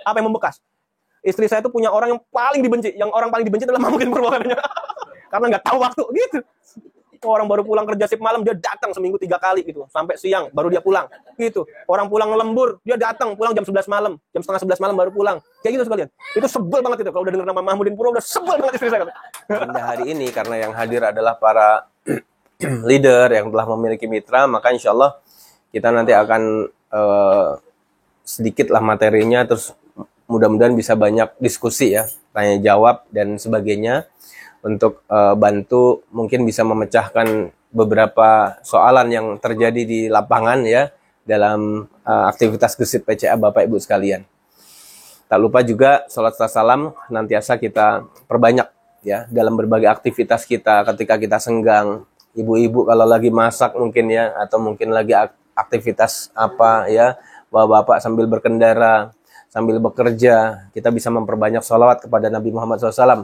Apa yang membekas? Istri saya itu punya orang yang paling dibenci. Yang orang paling dibenci adalah Ma'mun Purwokadanya. Karena nggak tahu waktu, gitu. Orang baru pulang kerja shift malam, dia datang seminggu 3 kali gitu. Sampai siang, baru dia pulang. Gitu. Orang pulang lembur, dia datang pulang jam 11 malam. Jam setengah 11 malam baru pulang. Kayak gitu sekalian. Itu sebel banget itu. Kalau udah dengar nama Mahmudin Purwo, udah sebel banget istri saya. Pada hari ini, karena yang hadir adalah para leader yang telah memiliki mitra, maka insya Allah kita nanti akan sedikit lah materinya, terus mudah-mudahan bisa banyak diskusi ya, tanya jawab dan sebagainya, untuk bantu mungkin bisa memecahkan beberapa soalan yang terjadi di lapangan ya, dalam aktivitas Gesit PCA Bapak Ibu sekalian. Tak lupa juga salat salam nantiasa kita perbanyak ya dalam berbagai aktivitas kita ketika kita senggang. Ibu-ibu kalau lagi masak mungkin ya, atau mungkin lagi aktivitas apa ya, bapak-bapak sambil berkendara, sambil bekerja, kita bisa memperbanyak sholawat kepada Nabi Muhammad SAW.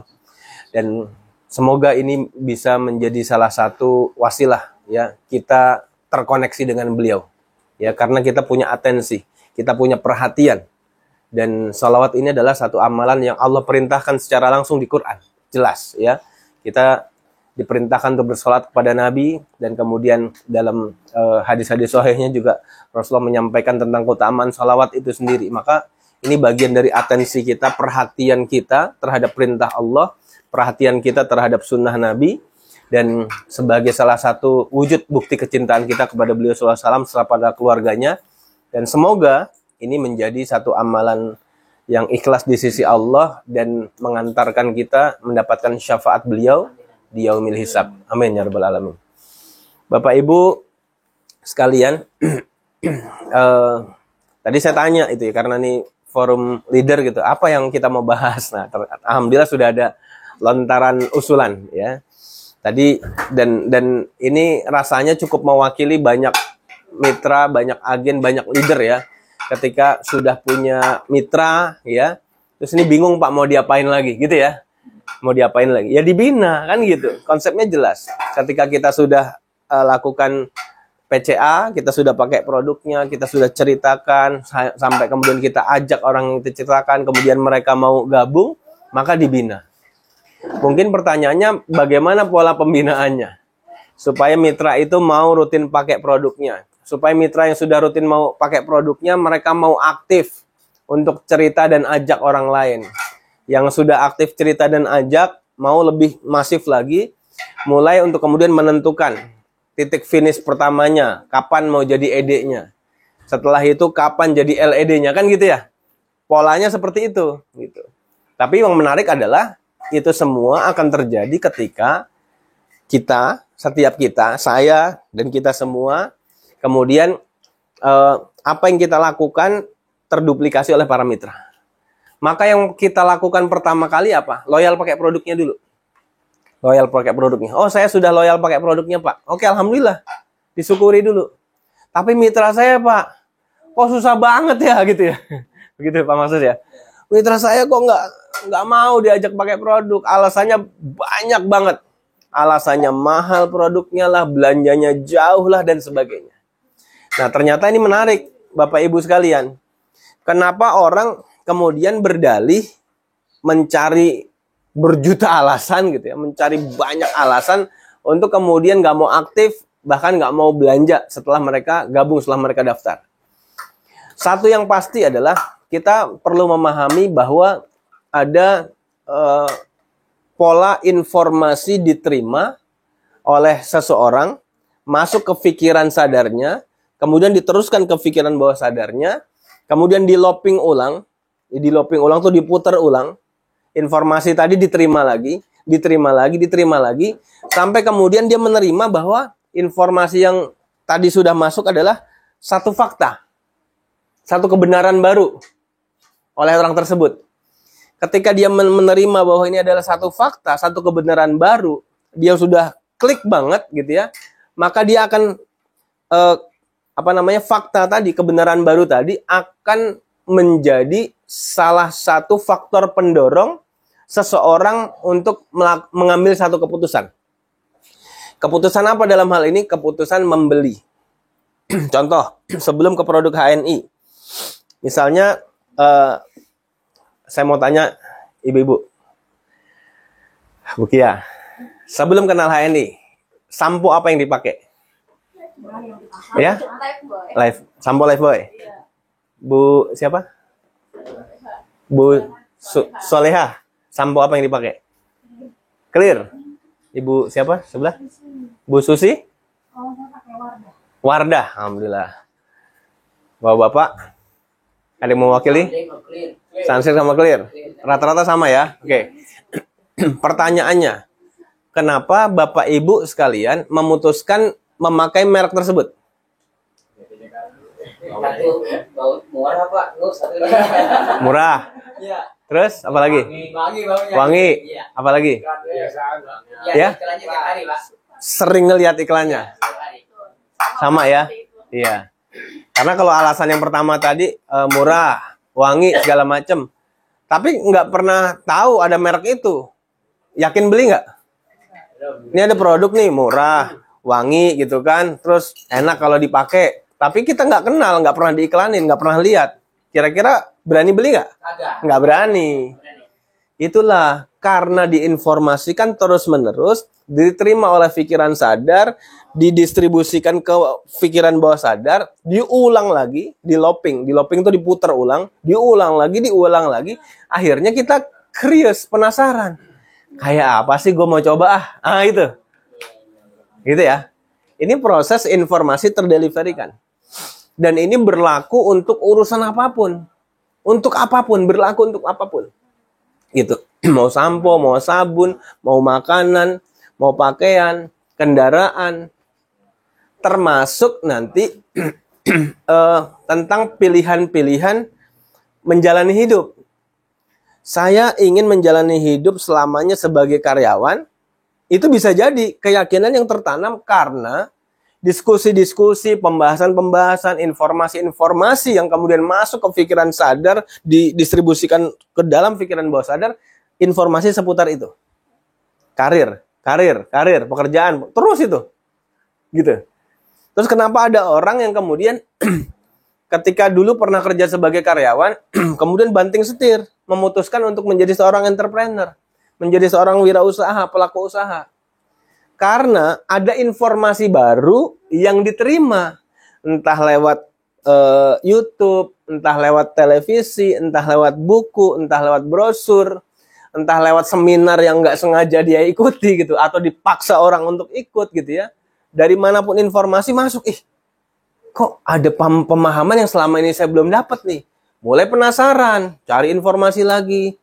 Dan semoga ini bisa menjadi salah satu wasilah ya kita terkoneksi dengan beliau. Ya, karena kita punya atensi, kita punya perhatian. Dan sholawat ini adalah satu amalan yang Allah perintahkan secara langsung di Quran. Jelas ya. Kita diperintahkan untuk bersolat kepada Nabi, dan kemudian dalam hadis-hadis sahihnya juga Rasulullah menyampaikan tentang keutamaan sholawat itu sendiri. Maka ini bagian dari atensi kita, perhatian kita terhadap perintah Allah, perhatian kita terhadap sunnah Nabi, dan sebagai salah satu wujud bukti kecintaan kita kepada beliau SAW serta pada keluarganya. Dan semoga ini menjadi satu amalan yang ikhlas di sisi Allah dan mengantarkan kita mendapatkan syafaat beliau di yaumil hisab. Amin ya rabbal alamin. Bapak Ibu sekalian, tadi saya tanya itu ya, karena ini forum leader gitu, apa yang kita mau bahas. Nah, alhamdulillah sudah ada lontaran usulan ya. Tadi dan ini rasanya cukup mewakili banyak mitra, banyak agen, banyak leader ya. Ketika sudah punya mitra ya, terus ini bingung Pak mau diapain lagi gitu ya. Mau diapain lagi? Ya dibina kan gitu. Konsepnya jelas. Ketika kita sudah lakukan PCA, kita sudah pakai produknya, kita sudah ceritakan, sampai kemudian kita ajak orang yang kita ceritakan, kemudian mereka mau gabung, maka dibina. Mungkin pertanyaannya bagaimana pola pembinaannya? Supaya mitra itu mau rutin pakai produknya. Supaya mitra yang sudah rutin mau pakai produknya, mereka mau aktif untuk cerita dan ajak orang lain. Yang sudah aktif cerita dan ajak, mau lebih masif lagi, mulai untuk kemudian menentukan titik finish pertamanya, kapan mau jadi ED-nya. Setelah itu kapan jadi LED-nya, kan gitu ya. Polanya seperti itu gitu. Tapi yang menarik adalah itu semua akan terjadi ketika kita, setiap kita, saya dan kita semua, kemudian apa yang kita lakukan terduplikasi oleh para mitra. Maka yang kita lakukan pertama kali apa? Loyal pakai produknya dulu. Loyal pakai produknya. Oh, saya sudah loyal pakai produknya, Pak. Oke, alhamdulillah. Disyukuri dulu. Tapi mitra saya, Pak, kok susah banget ya gitu ya. Begitu Pak maksud ya. Mitra saya kok nggak mau diajak pakai produk. Alasannya banyak banget. Alasannya mahal produknya lah, belanjanya jauh lah dan sebagainya. Nah, ternyata ini menarik, Bapak Ibu sekalian. Kenapa orang kemudian berdalih mencari berjuta alasan gitu ya, mencari banyak alasan untuk kemudian nggak mau aktif, bahkan nggak mau belanja setelah mereka gabung, setelah mereka daftar. Satu yang pasti adalah kita perlu memahami bahwa ada pola informasi diterima oleh seseorang, masuk ke pikiran sadarnya, kemudian diteruskan ke pikiran bawah sadarnya, kemudian di looping ulang tuh diputar ulang. Informasi tadi diterima lagi, sampai kemudian dia menerima bahwa informasi yang tadi sudah masuk adalah satu fakta, satu kebenaran baru oleh orang tersebut. Ketika dia menerima bahwa ini adalah satu fakta, satu kebenaran baru, dia sudah klik banget gitu ya, maka dia akan fakta tadi, kebenaran baru tadi akan menjadi salah satu faktor pendorong seseorang untuk mengambil satu keputusan. Keputusan apa dalam hal ini? Keputusan membeli. Contoh, sebelum ke produk HNI. Misalnya saya mau tanya ibu-ibu. Bu Kia, sebelum kenal HNI, sampo apa yang dipakai? Ya? Life. Sampo Lifebuoy. Bu siapa? Bu Soleha. Sampo apa yang dipakai? Clear. Ibu siapa? Sebelah? Bu Susi? Wardah. Alhamdulillah. Bapak-bapak, ada yang mewakili? Sunsilk sama Clear. Rata-rata sama ya? Oke. Pertanyaannya, kenapa Bapak Ibu sekalian memutuskan memakai merek tersebut? Murah Pak, Murah. Iya. Terus apa lagi? Wangi. Apa lagi? Ya? Sering ngelihat iklannya. Sama ya? Iya. Karena kalau alasan yang pertama tadi murah, wangi segala macem, tapi nggak pernah tahu ada merek itu. Yakin beli nggak? Ini ada produk nih murah, wangi gitu kan, terus enak kalau dipakai. Tapi kita nggak kenal, nggak pernah diiklanin, nggak pernah lihat. Kira-kira berani beli nggak? Nggak berani. Itulah karena diinformasikan terus-menerus, diterima oleh pikiran sadar, didistribusikan ke pikiran bawah sadar, diulang lagi, di looping itu diputar ulang, diulang lagi, akhirnya kita curious, penasaran. Kayak apa sih gue mau coba itu. Gitu ya. Ini proses informasi terdeliverikan. Dan ini berlaku untuk urusan apapun. Untuk apapun, berlaku untuk apapun. Gitu. Mau sampo, mau sabun, mau makanan, mau pakaian, kendaraan. Termasuk nanti tentang pilihan-pilihan menjalani hidup. Saya ingin menjalani hidup selamanya sebagai karyawan. Itu bisa jadi keyakinan yang tertanam karena diskusi-diskusi, pembahasan-pembahasan, informasi-informasi yang kemudian masuk ke pikiran sadar, didistribusikan ke dalam pikiran bawah sadar, informasi seputar itu. Karir, pekerjaan, terus itu. Gitu. Terus kenapa ada orang yang kemudian ketika dulu pernah kerja sebagai karyawan, kemudian banting setir, memutuskan untuk menjadi seorang entrepreneur, menjadi seorang wirausaha, pelaku usaha. Karena ada informasi baru yang diterima, entah lewat YouTube, entah lewat televisi, entah lewat buku, entah lewat brosur, entah lewat seminar yang nggak sengaja dia ikuti gitu, atau dipaksa orang untuk ikut gitu ya. Dari manapun informasi masuk, kok ada pemahaman yang selama ini saya belum dapat nih. Mulai penasaran, cari informasi lagi.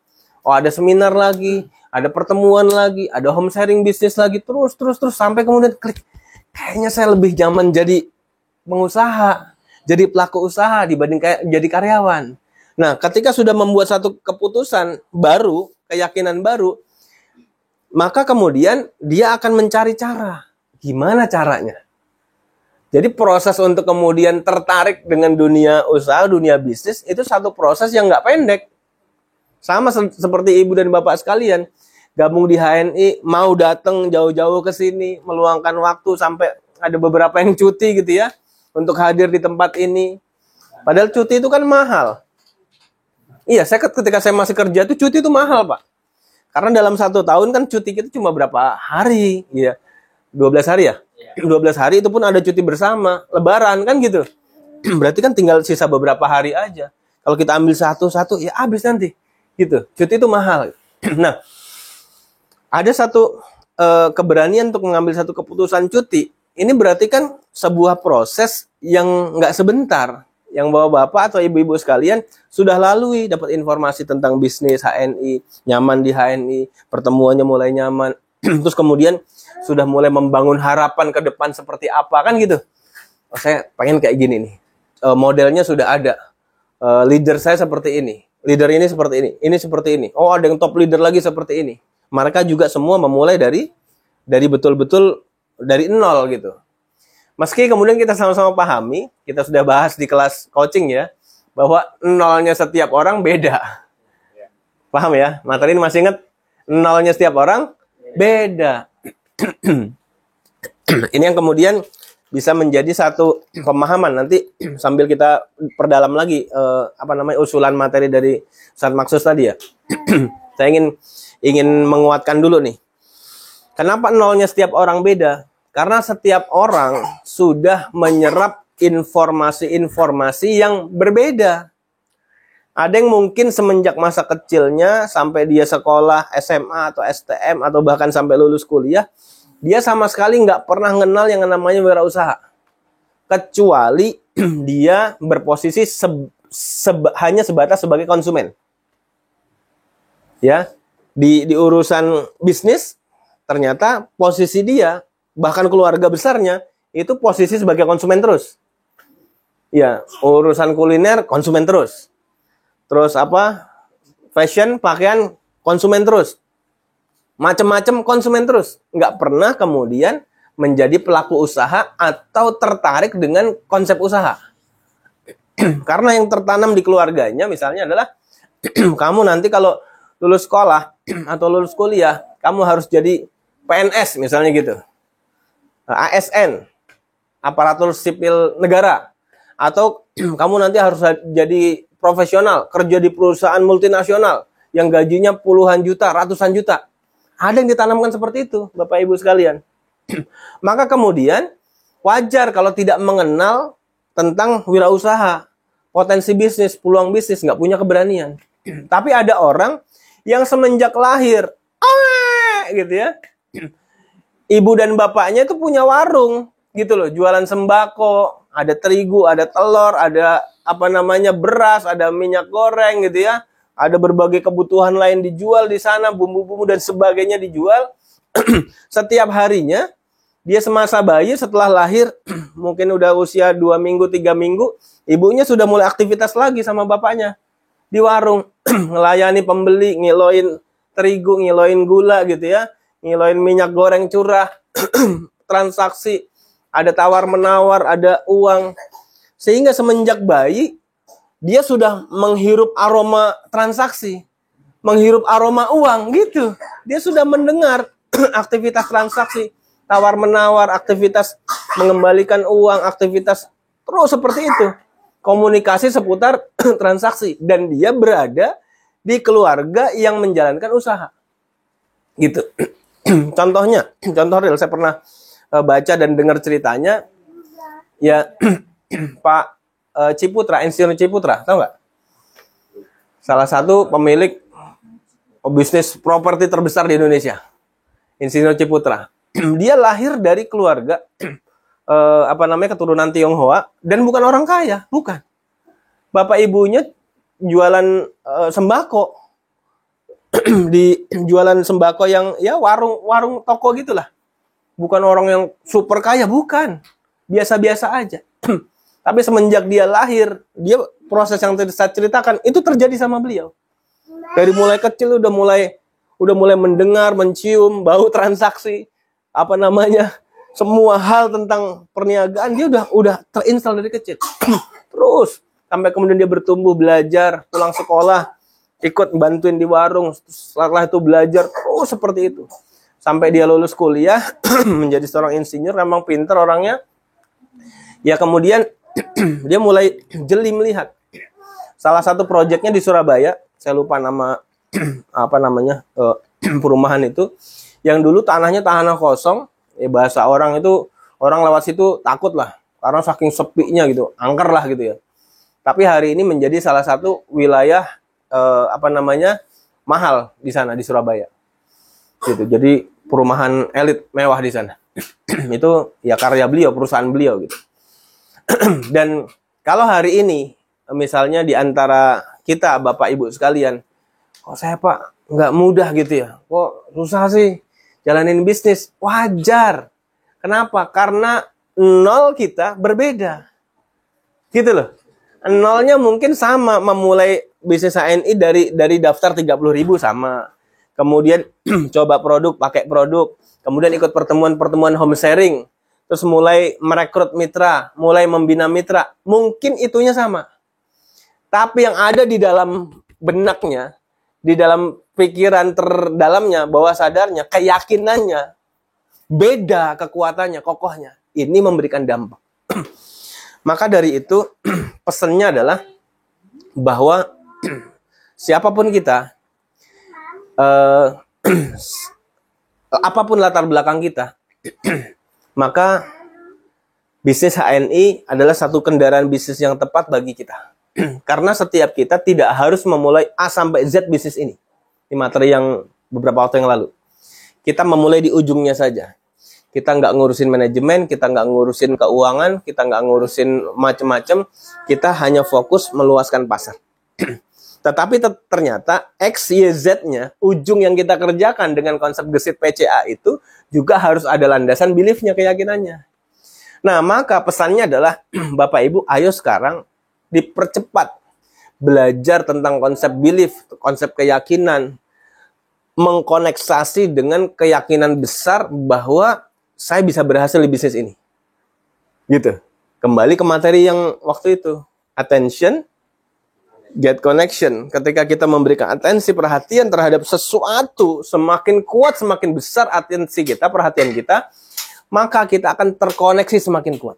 Oh, ada seminar lagi, ada pertemuan lagi, ada home sharing bisnis lagi, terus sampai kemudian klik. Kayaknya saya lebih nyaman jadi pengusaha, jadi pelaku usaha dibanding jadi karyawan. Nah, ketika sudah membuat satu keputusan baru, keyakinan baru, maka kemudian dia akan mencari cara. Gimana caranya? Jadi proses untuk kemudian tertarik dengan dunia usaha, dunia bisnis, itu satu proses yang nggak pendek. Sama seperti ibu dan bapak sekalian, gabung di HNI, mau datang jauh-jauh ke sini, meluangkan waktu sampai ada beberapa yang cuti gitu ya, untuk hadir di tempat ini. Padahal cuti itu kan mahal. Iya, ketika saya masih kerja tuh cuti itu mahal, Pak. Karena dalam 1 tahun kan cuti kita cuma berapa hari, ya. 12 hari ya? 12 hari itu pun ada cuti bersama, lebaran kan gitu. Berarti kan tinggal sisa beberapa hari aja. Kalau kita ambil satu-satu, ya habis nanti. Gitu. Cuti itu mahal. Nah, ada satu keberanian untuk mengambil satu keputusan cuti. Ini berarti kan sebuah proses yang nggak sebentar. Yang bapak-bapak atau ibu-ibu sekalian sudah lalui, dapat informasi tentang bisnis HNI, nyaman di HNI, pertemuannya mulai nyaman. Terus kemudian sudah mulai membangun harapan ke depan seperti apa kan gitu. Oh, saya pengen kayak gini nih. Modelnya sudah ada. Leader saya seperti ini. Leader ini seperti ini seperti ini. Oh, ada yang top leader lagi seperti ini. Mereka juga semua memulai dari betul-betul dari nol gitu. Meski kemudian kita sama-sama pahami, kita sudah bahas di kelas coaching ya, bahwa nolnya setiap orang beda. Paham ya? Materi ini masih ingat? Nolnya setiap orang beda. Ini yang kemudian bisa menjadi satu pemahaman. Nanti sambil kita perdalam lagi usulan materi dari Ustaz Maksus tadi ya. Saya ingin menguatkan dulu nih. Kenapa nolnya setiap orang beda? Karena setiap orang sudah menyerap informasi-informasi yang berbeda. Ada yang mungkin semenjak masa kecilnya sampai dia sekolah SMA atau STM atau bahkan sampai lulus kuliah, dia sama sekali nggak pernah kenal yang namanya wirausaha. Kecuali dia berposisi hanya sebatas sebagai konsumen. Ya, di urusan bisnis ternyata posisi dia bahkan keluarga besarnya itu posisi sebagai konsumen terus. Ya, urusan kuliner konsumen terus. Terus fashion, pakaian konsumen terus. Macam-macam konsumen terus. Nggak pernah kemudian menjadi pelaku usaha atau tertarik dengan konsep usaha. Karena yang tertanam di keluarganya misalnya adalah kamu nanti kalau lulus sekolah atau lulus kuliah, kamu harus jadi PNS misalnya gitu. ASN, aparatur sipil negara. Atau kamu nanti harus jadi profesional, kerja di perusahaan multinasional yang gajinya puluhan juta, ratusan juta. Ada yang ditanamkan seperti itu, Bapak Ibu sekalian. Maka kemudian wajar kalau tidak mengenal tentang wirausaha, potensi bisnis, peluang bisnis, nggak punya keberanian. Tapi ada orang yang semenjak lahir, gitu ya, ibu dan bapaknya itu punya warung, gitu loh, jualan sembako, ada terigu, ada telur, ada beras, ada minyak goreng gitu ya. Ada berbagai kebutuhan lain dijual di sana, bumbu-bumbu dan sebagainya dijual. Setiap harinya dia semasa bayi setelah lahir mungkin udah usia 2 minggu, 3 minggu, ibunya sudah mulai aktivitas lagi sama bapaknya di warung, ngelayani pembeli, ngiloin terigu, ngiloin gula gitu ya, ngiloin minyak goreng curah, transaksi, ada tawar-menawar, ada uang. Sehingga semenjak bayi, dia sudah menghirup aroma transaksi, menghirup aroma uang gitu. Dia sudah mendengar aktivitas transaksi, tawar-menawar, aktivitas mengembalikan uang, aktivitas terus seperti itu. Komunikasi seputar transaksi. Dan dia berada di keluarga yang menjalankan usaha. Gitu. Contoh real, saya pernah baca dan dengar ceritanya, ya Pak Ciputra, Insinyur Ciputra, tahu nggak? Salah satu pemilik bisnis properti terbesar di Indonesia, Insinyur Ciputra. Dia lahir dari keluarga keturunan Tionghoa dan bukan orang kaya, bukan. Bapak ibunya jualan sembako di jualan sembako yang ya warung toko gitulah. Bukan orang yang super kaya, bukan. Biasa-biasa aja. Tapi semenjak dia lahir, dia proses yang tadi saya ceritakan itu terjadi sama beliau. Dari mulai kecil udah mulai mendengar, mencium bau transaksi, semua hal tentang perniagaan dia udah terinstal dari kecil. Terus sampai kemudian dia bertumbuh, belajar, pulang sekolah, ikut bantuin di warung, setelah itu belajar terus seperti itu. Sampai dia lulus kuliah menjadi seorang insinyur, memang pintar orangnya. Ya kemudian dia mulai jeli melihat salah satu proyeknya di Surabaya, saya lupa nama perumahan itu, yang dulu tanah kosong, bahasa orang itu, orang lewat situ takut lah karena saking sepinya gitu, angker lah gitu ya. Tapi hari ini menjadi salah satu wilayah mahal di sana di Surabaya. Gitu. Jadi perumahan elit mewah di sana. Itu ya karya beliau, perusahaan beliau gitu. Dan kalau hari ini misalnya di antara kita Bapak Ibu sekalian, kok saya Pak nggak mudah gitu ya, kok susah sih jalanin bisnis, wajar. Kenapa? Karena nol kita berbeda, gitu loh. Nolnya mungkin sama, memulai bisnis ANI dari daftar 30.000 sama, kemudian coba produk, pakai produk, kemudian ikut pertemuan home sharing. Terus mulai merekrut mitra, mulai membina mitra. Mungkin itunya sama. Tapi yang ada di dalam benaknya, di dalam pikiran terdalamnya, bawah sadarnya, keyakinannya, beda kekuatannya, kokohnya. ini memberikan dampak. Maka dari itu pesannya adalah bahwa siapapun kita, apapun latar belakang kita, maka bisnis HNI adalah satu kendaraan bisnis yang tepat bagi kita. Karena setiap kita tidak harus memulai A sampai Z bisnis ini. Di materi yang beberapa waktu yang lalu. Kita memulai di ujungnya saja. Kita nggak ngurusin manajemen, kita nggak ngurusin keuangan, kita nggak ngurusin macam-macam. Kita hanya fokus meluaskan pasar. Tetapi ternyata X, Y, Z-nya, ujung yang kita kerjakan dengan konsep gesit PCA itu juga harus ada landasan belief-nya, keyakinannya. Nah, maka pesannya adalah, Bapak Ibu, ayo sekarang dipercepat belajar tentang konsep belief, konsep keyakinan, mengkoneksasi dengan keyakinan besar bahwa saya bisa berhasil di bisnis ini. Gitu. Kembali ke materi yang waktu itu. Attention, get connection. Ketika kita memberikan atensi, perhatian terhadap sesuatu, semakin kuat, semakin besar atensi kita, perhatian kita, maka kita akan terkoneksi semakin kuat.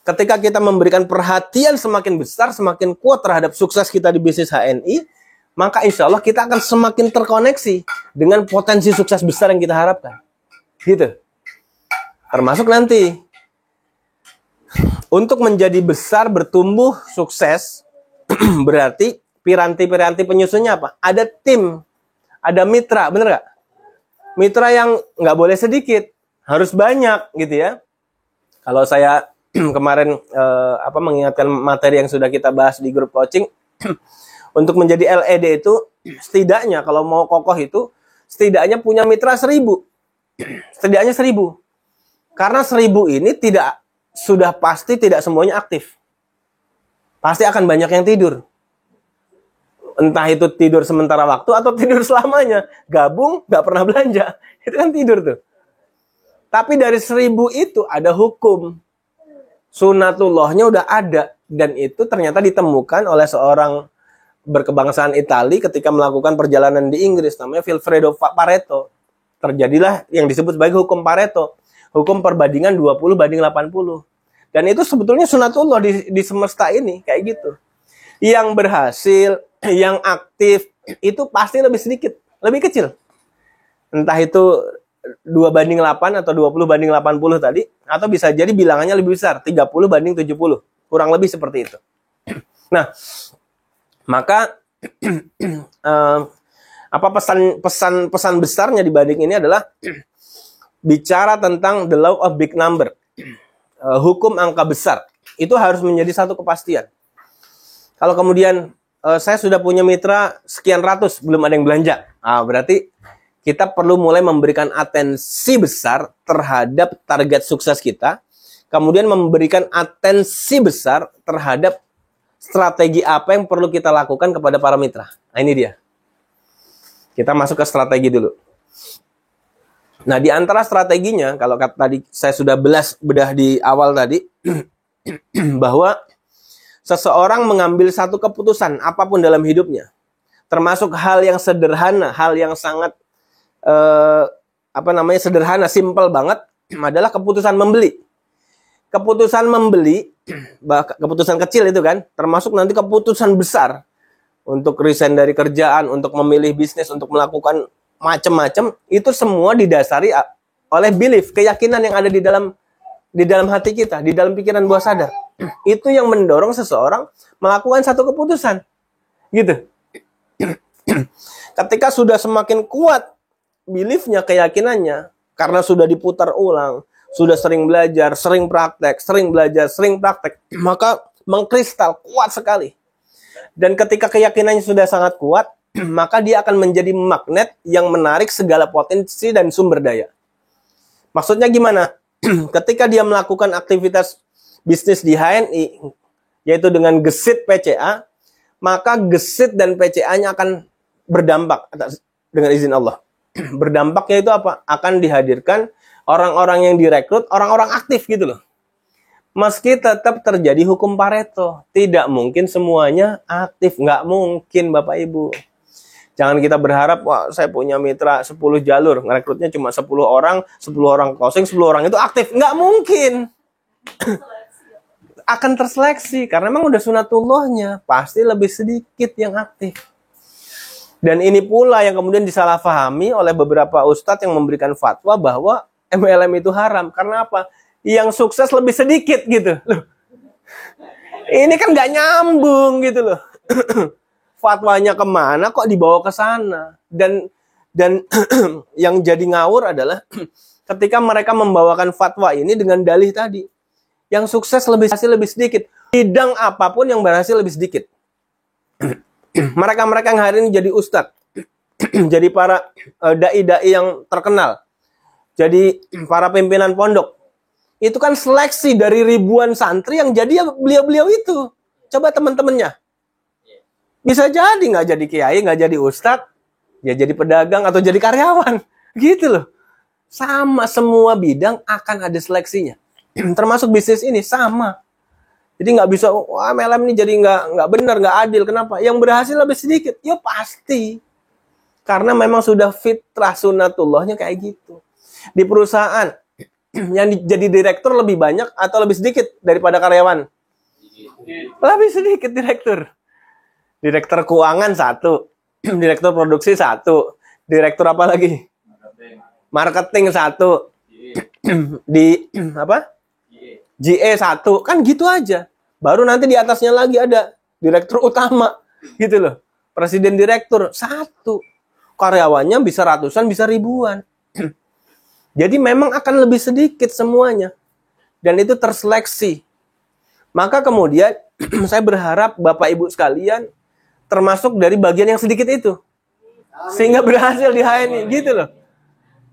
Ketika kita memberikan perhatian semakin besar, semakin kuat terhadap sukses kita di bisnis HNI, maka insya Allah kita akan semakin terkoneksi dengan potensi sukses besar yang kita harapkan. Gitu. Termasuk nanti, untuk menjadi besar, bertumbuh, sukses, berarti piranti-piranti penyusunnya apa? Ada tim, ada mitra, bener nggak? Mitra yang nggak boleh sedikit, harus banyak, gitu ya. Kalau saya kemarin mengingatkan materi yang sudah kita bahas di grup coaching, untuk menjadi LED itu setidaknya kalau mau kokoh itu setidaknya punya mitra 1000, setidaknya 1000. Karena 1000 ini sudah pasti tidak semuanya aktif. Pasti akan banyak yang tidur. Entah itu tidur sementara waktu atau tidur selamanya. Gabung, nggak pernah belanja. Itu kan tidur tuh. Tapi dari 1000 itu ada hukum. Sunatullahnya udah ada. Dan itu ternyata ditemukan oleh seorang berkebangsaan Itali ketika melakukan perjalanan di Inggris. Namanya Vilfredo Pareto. Terjadilah yang disebut sebagai hukum Pareto. Hukum perbandingan 20/80. Dan itu sebetulnya sunatullah di semesta ini. Kayak gitu. Yang berhasil, yang aktif, itu pasti lebih sedikit. Lebih kecil. Entah itu 2/8 atau 20/80 tadi. Atau bisa jadi bilangannya lebih besar. 30/70. Kurang lebih seperti itu. Nah, maka pesan besarnya dibanding ini adalah bicara tentang the law of big number, hukum angka besar, itu harus menjadi satu kepastian. Kalau kemudian saya sudah punya mitra sekian ratus, belum ada yang belanja, berarti kita perlu mulai memberikan atensi besar terhadap target sukses kita, kemudian memberikan atensi besar terhadap strategi apa yang perlu kita lakukan kepada para mitra. Nah, ini dia. Kita masuk ke strategi dulu. Nah, di antara strateginya, kalau tadi saya sudah bedah di awal tadi, bahwa seseorang mengambil satu keputusan apapun dalam hidupnya, termasuk hal yang sederhana, hal yang sangat sederhana, simple banget, adalah keputusan membeli. Keputusan membeli, keputusan kecil itu kan, termasuk nanti keputusan besar untuk resign dari kerjaan, untuk memilih bisnis, untuk melakukan macam-macam, itu semua didasari oleh belief, keyakinan yang ada di dalam hati kita, di dalam pikiran bawah sadar. Itu yang mendorong seseorang melakukan satu keputusan. Gitu. Ketika sudah semakin kuat beliefnya, keyakinannya, karena sudah diputar ulang, sudah sering belajar, sering praktek, sering belajar, sering praktek, maka mengkristal kuat sekali. Dan ketika keyakinannya sudah sangat kuat, maka dia akan menjadi magnet yang menarik segala potensi dan sumber daya. Maksudnya gimana? Ketika dia melakukan aktivitas bisnis di HNI, yaitu dengan gesit PCA, maka gesit dan PCA-nya akan berdampak dengan izin Allah. Berdampaknya itu apa? Akan dihadirkan orang-orang yang direkrut, orang-orang aktif gitu loh. Meski tetap terjadi hukum Pareto. Tidak mungkin semuanya aktif. Nggak mungkin, Bapak Ibu. Jangan kita berharap, wah saya punya mitra 10 jalur. Ngerekrutnya cuma 10 orang closing, 10 orang itu aktif. Nggak mungkin. akan terseleksi karena memang udah sunatullahnya, pasti lebih sedikit yang aktif. Dan ini pula yang kemudian disalahpahami oleh beberapa ustadz yang memberikan fatwa bahwa MLM itu haram. Karena apa? Yang sukses lebih sedikit gitu. Loh. Ini kan nggak nyambung gitu loh. Fatwanya kemana kok dibawa ke sana? Dan yang jadi ngawur adalah ketika mereka membawakan fatwa ini dengan dalih tadi. Yang sukses berhasil lebih sedikit. Bidang apapun yang berhasil lebih sedikit. Mereka-mereka yang hari ini jadi ustadz. Jadi para dai-dai yang terkenal. Jadi para pimpinan pondok. Itu kan seleksi dari ribuan santri yang jadi ya beliau-beliau itu. Coba teman-temannya. Bisa jadi nggak jadi kiai, nggak jadi ustadz. Ya jadi pedagang atau jadi karyawan. Gitu loh. Sama semua bidang akan ada seleksinya. Termasuk bisnis ini sama. Jadi nggak bisa, wah MLM ini jadi nggak benar, nggak adil. Kenapa? Yang berhasil lebih sedikit. Ya pasti. Karena memang sudah fitrah sunatullahnya kayak gitu. Di perusahaan, yang jadi direktur lebih banyak atau lebih sedikit daripada karyawan? Lebih sedikit direktur. Direktur keuangan 1. Direktur produksi 1. Direktur apa lagi? Marketing 1. Di apa? GE 1, kan gitu aja. Baru nanti di atasnya lagi ada direktur utama, gitu loh. Presiden direktur 1. Karyawannya bisa ratusan, bisa ribuan. Jadi memang akan lebih sedikit semuanya. Dan itu terseleksi. Maka kemudian saya berharap Bapak Ibu sekalian termasuk dari bagian yang sedikit itu. Sehingga berhasil di HNI, gitu loh.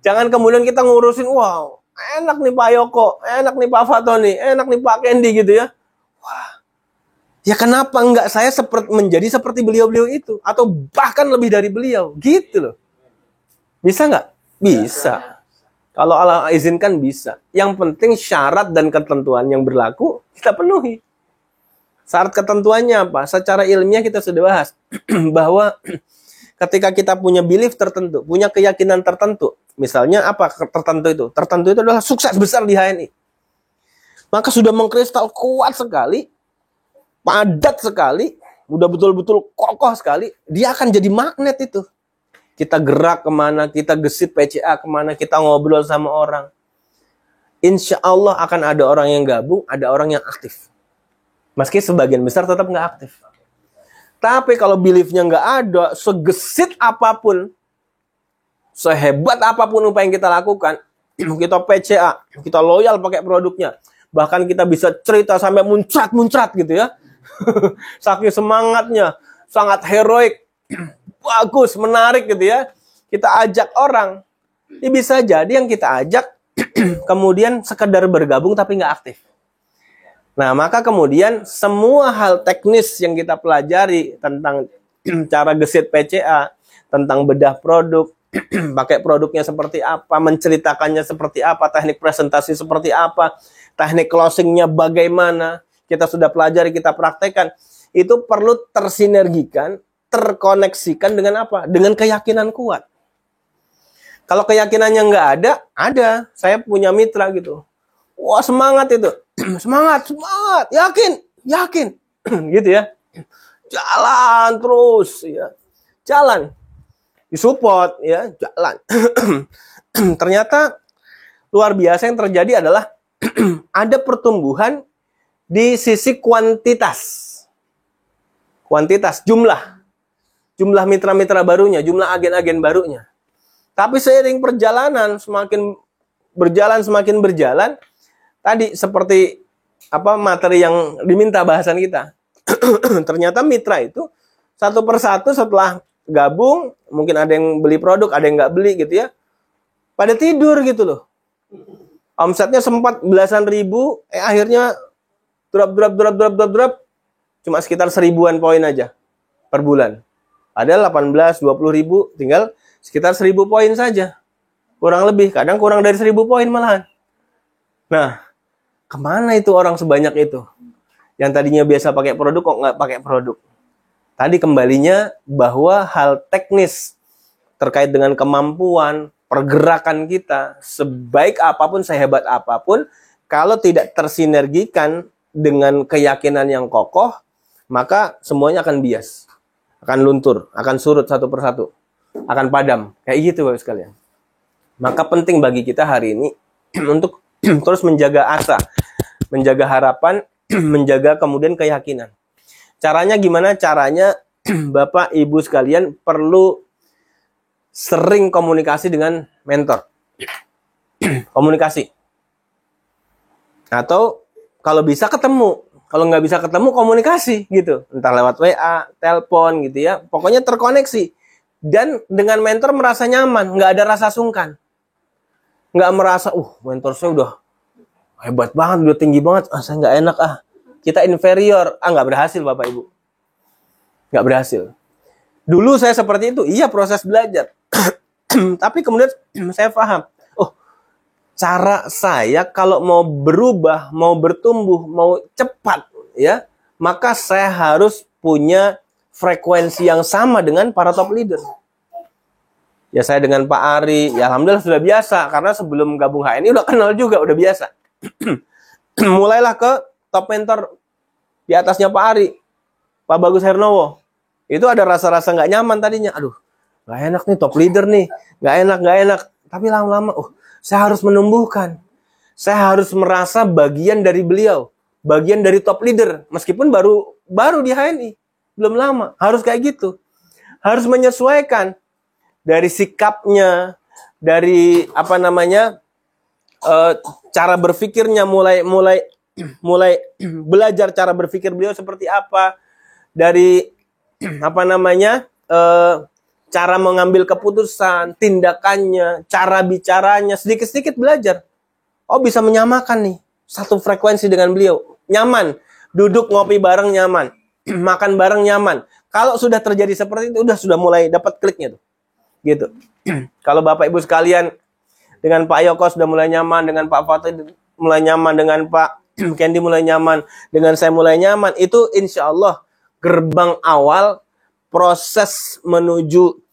Jangan kemudian kita ngurusin, wow, enak nih Pak Yoko, enak nih Pak Fatoni, enak nih Pak Kendi gitu ya. Wah, ya kenapa enggak saya menjadi seperti beliau-beliau itu? Atau bahkan lebih dari beliau, gitu loh. Bisa nggak? Bisa. Kalau Allah izinkan bisa. Yang penting syarat dan ketentuan yang berlaku kita penuhi. Syarat ketentuannya apa? Secara ilmiah kita sudah bahas. Bahwa ketika kita punya belief tertentu, punya keyakinan tertentu, misalnya apa tertentu itu? Tertentu itu adalah sukses besar di HNI. Maka sudah mengkristal kuat sekali, padat sekali, udah betul-betul kokoh sekali, dia akan jadi magnet itu. Kita gerak kemana, kita gesit PCA kemana, kita ngobrol sama orang. Insya Allah akan ada orang yang gabung, ada orang yang aktif. Meski sebagian besar tetap nggak aktif. Tapi kalau beliefnya nggak ada, segesit apapun, sehebat apapun upaya yang kita lakukan, kita PCA, kita loyal pakai produknya. Bahkan kita bisa cerita sampai muncrat-muncrat gitu ya. Saking semangatnya, sangat heroik, bagus, menarik gitu ya. Kita ajak orang. Ini bisa jadi yang kita ajak kemudian sekedar bergabung tapi nggak aktif. Nah, maka kemudian semua hal teknis yang kita pelajari tentang cara gesit PCA, tentang bedah produk, pakai produknya seperti apa, menceritakannya seperti apa, teknik presentasi seperti apa, teknik closingnya bagaimana, kita sudah pelajari, kita praktekkan. Itu perlu tersinergikan, terkoneksikan dengan apa? Dengan keyakinan kuat. Kalau keyakinannya nggak ada. Saya punya mitra gitu. Wah, semangat itu. Semangat, yakin. Gitu ya. Jalan terus ya. Jalan. Disupport ya, jalan. Ternyata luar biasa yang terjadi adalah ada pertumbuhan di sisi kuantitas. Kuantitas, jumlah mitra-mitra barunya, jumlah agen-agen barunya. Tapi seiring perjalanan semakin berjalan, tadi seperti apa materi yang diminta bahasan kita. Ternyata mitra itu satu persatu setelah gabung, mungkin ada yang beli produk, ada yang nggak beli gitu ya. Pada tidur gitu loh. Omsetnya sempat belasan ribu, akhirnya drop. Cuma sekitar 1000-an poin aja per bulan. Ada 18-20 ribu, tinggal sekitar 1000 poin saja. Kurang lebih, kadang kurang dari 1000 poin malahan. Nah, kemana itu orang sebanyak itu? Yang tadinya biasa pakai produk kok nggak pakai produk? Tadi kembalinya bahwa hal teknis terkait dengan kemampuan, pergerakan kita, sebaik apapun, sehebat apapun, kalau tidak tersinergikan dengan keyakinan yang kokoh, maka semuanya akan bias, akan luntur, akan surut satu persatu, akan padam. Kayak gitu Bapak sekalian. Maka penting bagi kita hari ini untuk terus menjaga asa, menjaga harapan, menjaga kemudian keyakinan. Caranya gimana? Caranya Bapak Ibu sekalian perlu sering komunikasi dengan mentor. Komunikasi. Atau kalau bisa ketemu. Kalau nggak bisa ketemu, komunikasi gitu. Entah lewat WA, telepon gitu ya. Pokoknya terkoneksi. Dan dengan mentor merasa nyaman. Nggak ada rasa sungkan. Nggak merasa, mentor saya udah hebat banget, udah tinggi banget. Saya nggak enak Kita inferior. Nggak berhasil Bapak Ibu. Nggak berhasil. Dulu saya seperti itu. Iya, proses belajar. Tapi kemudian saya paham. Cara saya kalau mau berubah, mau bertumbuh, mau cepat, ya, maka saya harus punya frekuensi yang sama dengan para top leader. Ya, saya dengan Pak Ari, ya alhamdulillah sudah biasa. Karena sebelum gabung HNI udah kenal juga, udah biasa. Mulailah ke top mentor di atasnya Pak Ari, Pak Bagus Hernowo. Itu ada rasa-rasa nggak nyaman tadinya. Aduh, nggak enak nih, top leader nih. Nggak enak. Tapi lama-lama, saya harus menumbuhkan. Saya harus merasa bagian dari beliau. Bagian dari top leader. Meskipun baru di HNI. Belum lama. Harus kayak gitu. Harus menyesuaikan. Dari sikapnya. Dari cara berpikirnya. Mulai belajar cara berpikir beliau seperti apa. Dari cara mengambil keputusan, tindakannya, cara bicaranya, sedikit-sedikit belajar. Bisa menyamakan nih, satu frekuensi dengan beliau. Nyaman, duduk ngopi bareng nyaman, makan bareng nyaman. Kalau sudah terjadi seperti itu, sudah mulai dapat kliknya tuh. Gitu. Kalau Bapak Ibu sekalian, dengan Pak Yoko sudah mulai nyaman, dengan Pak Fatih mulai nyaman, dengan Pak Kendi mulai nyaman, dengan saya mulai nyaman, itu insya Allah gerbang awal proses menuju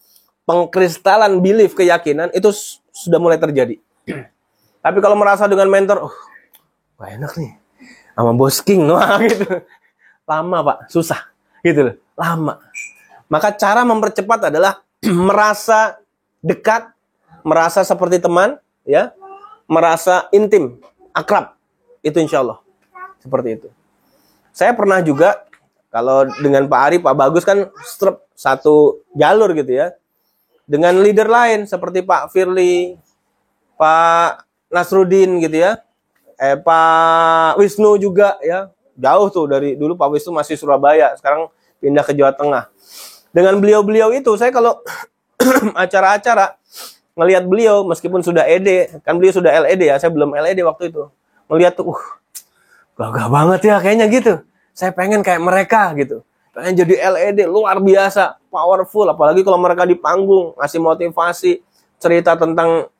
pengkristalan belief, keyakinan itu sudah mulai terjadi. Tapi kalau merasa dengan mentor, wah enak nih, sama Bos King, gitu. Lama Pak, susah, gitu loh, lama. Maka cara mempercepat adalah merasa dekat, merasa seperti teman, ya, merasa intim, akrab, itu insya Allah seperti itu. Saya pernah juga kalau dengan Pak Ari, Pak Bagus kan satu jalur gitu ya. Dengan leader lain seperti Pak Firly, Pak Nasruddin gitu ya. Pak Wisnu juga ya. Jauh tuh dari dulu Pak Wisnu masih Surabaya, sekarang pindah ke Jawa Tengah. Dengan beliau-beliau itu saya kalau acara-acara ngelihat beliau meskipun sudah ED, kan beliau sudah LED ya, saya belum LED waktu itu. Melihat tuh gagah banget ya kayaknya gitu. Saya pengen kayak mereka gitu. Pengen jadi LED luar biasa, powerful, apalagi kalau mereka di panggung ngasih motivasi, cerita tentang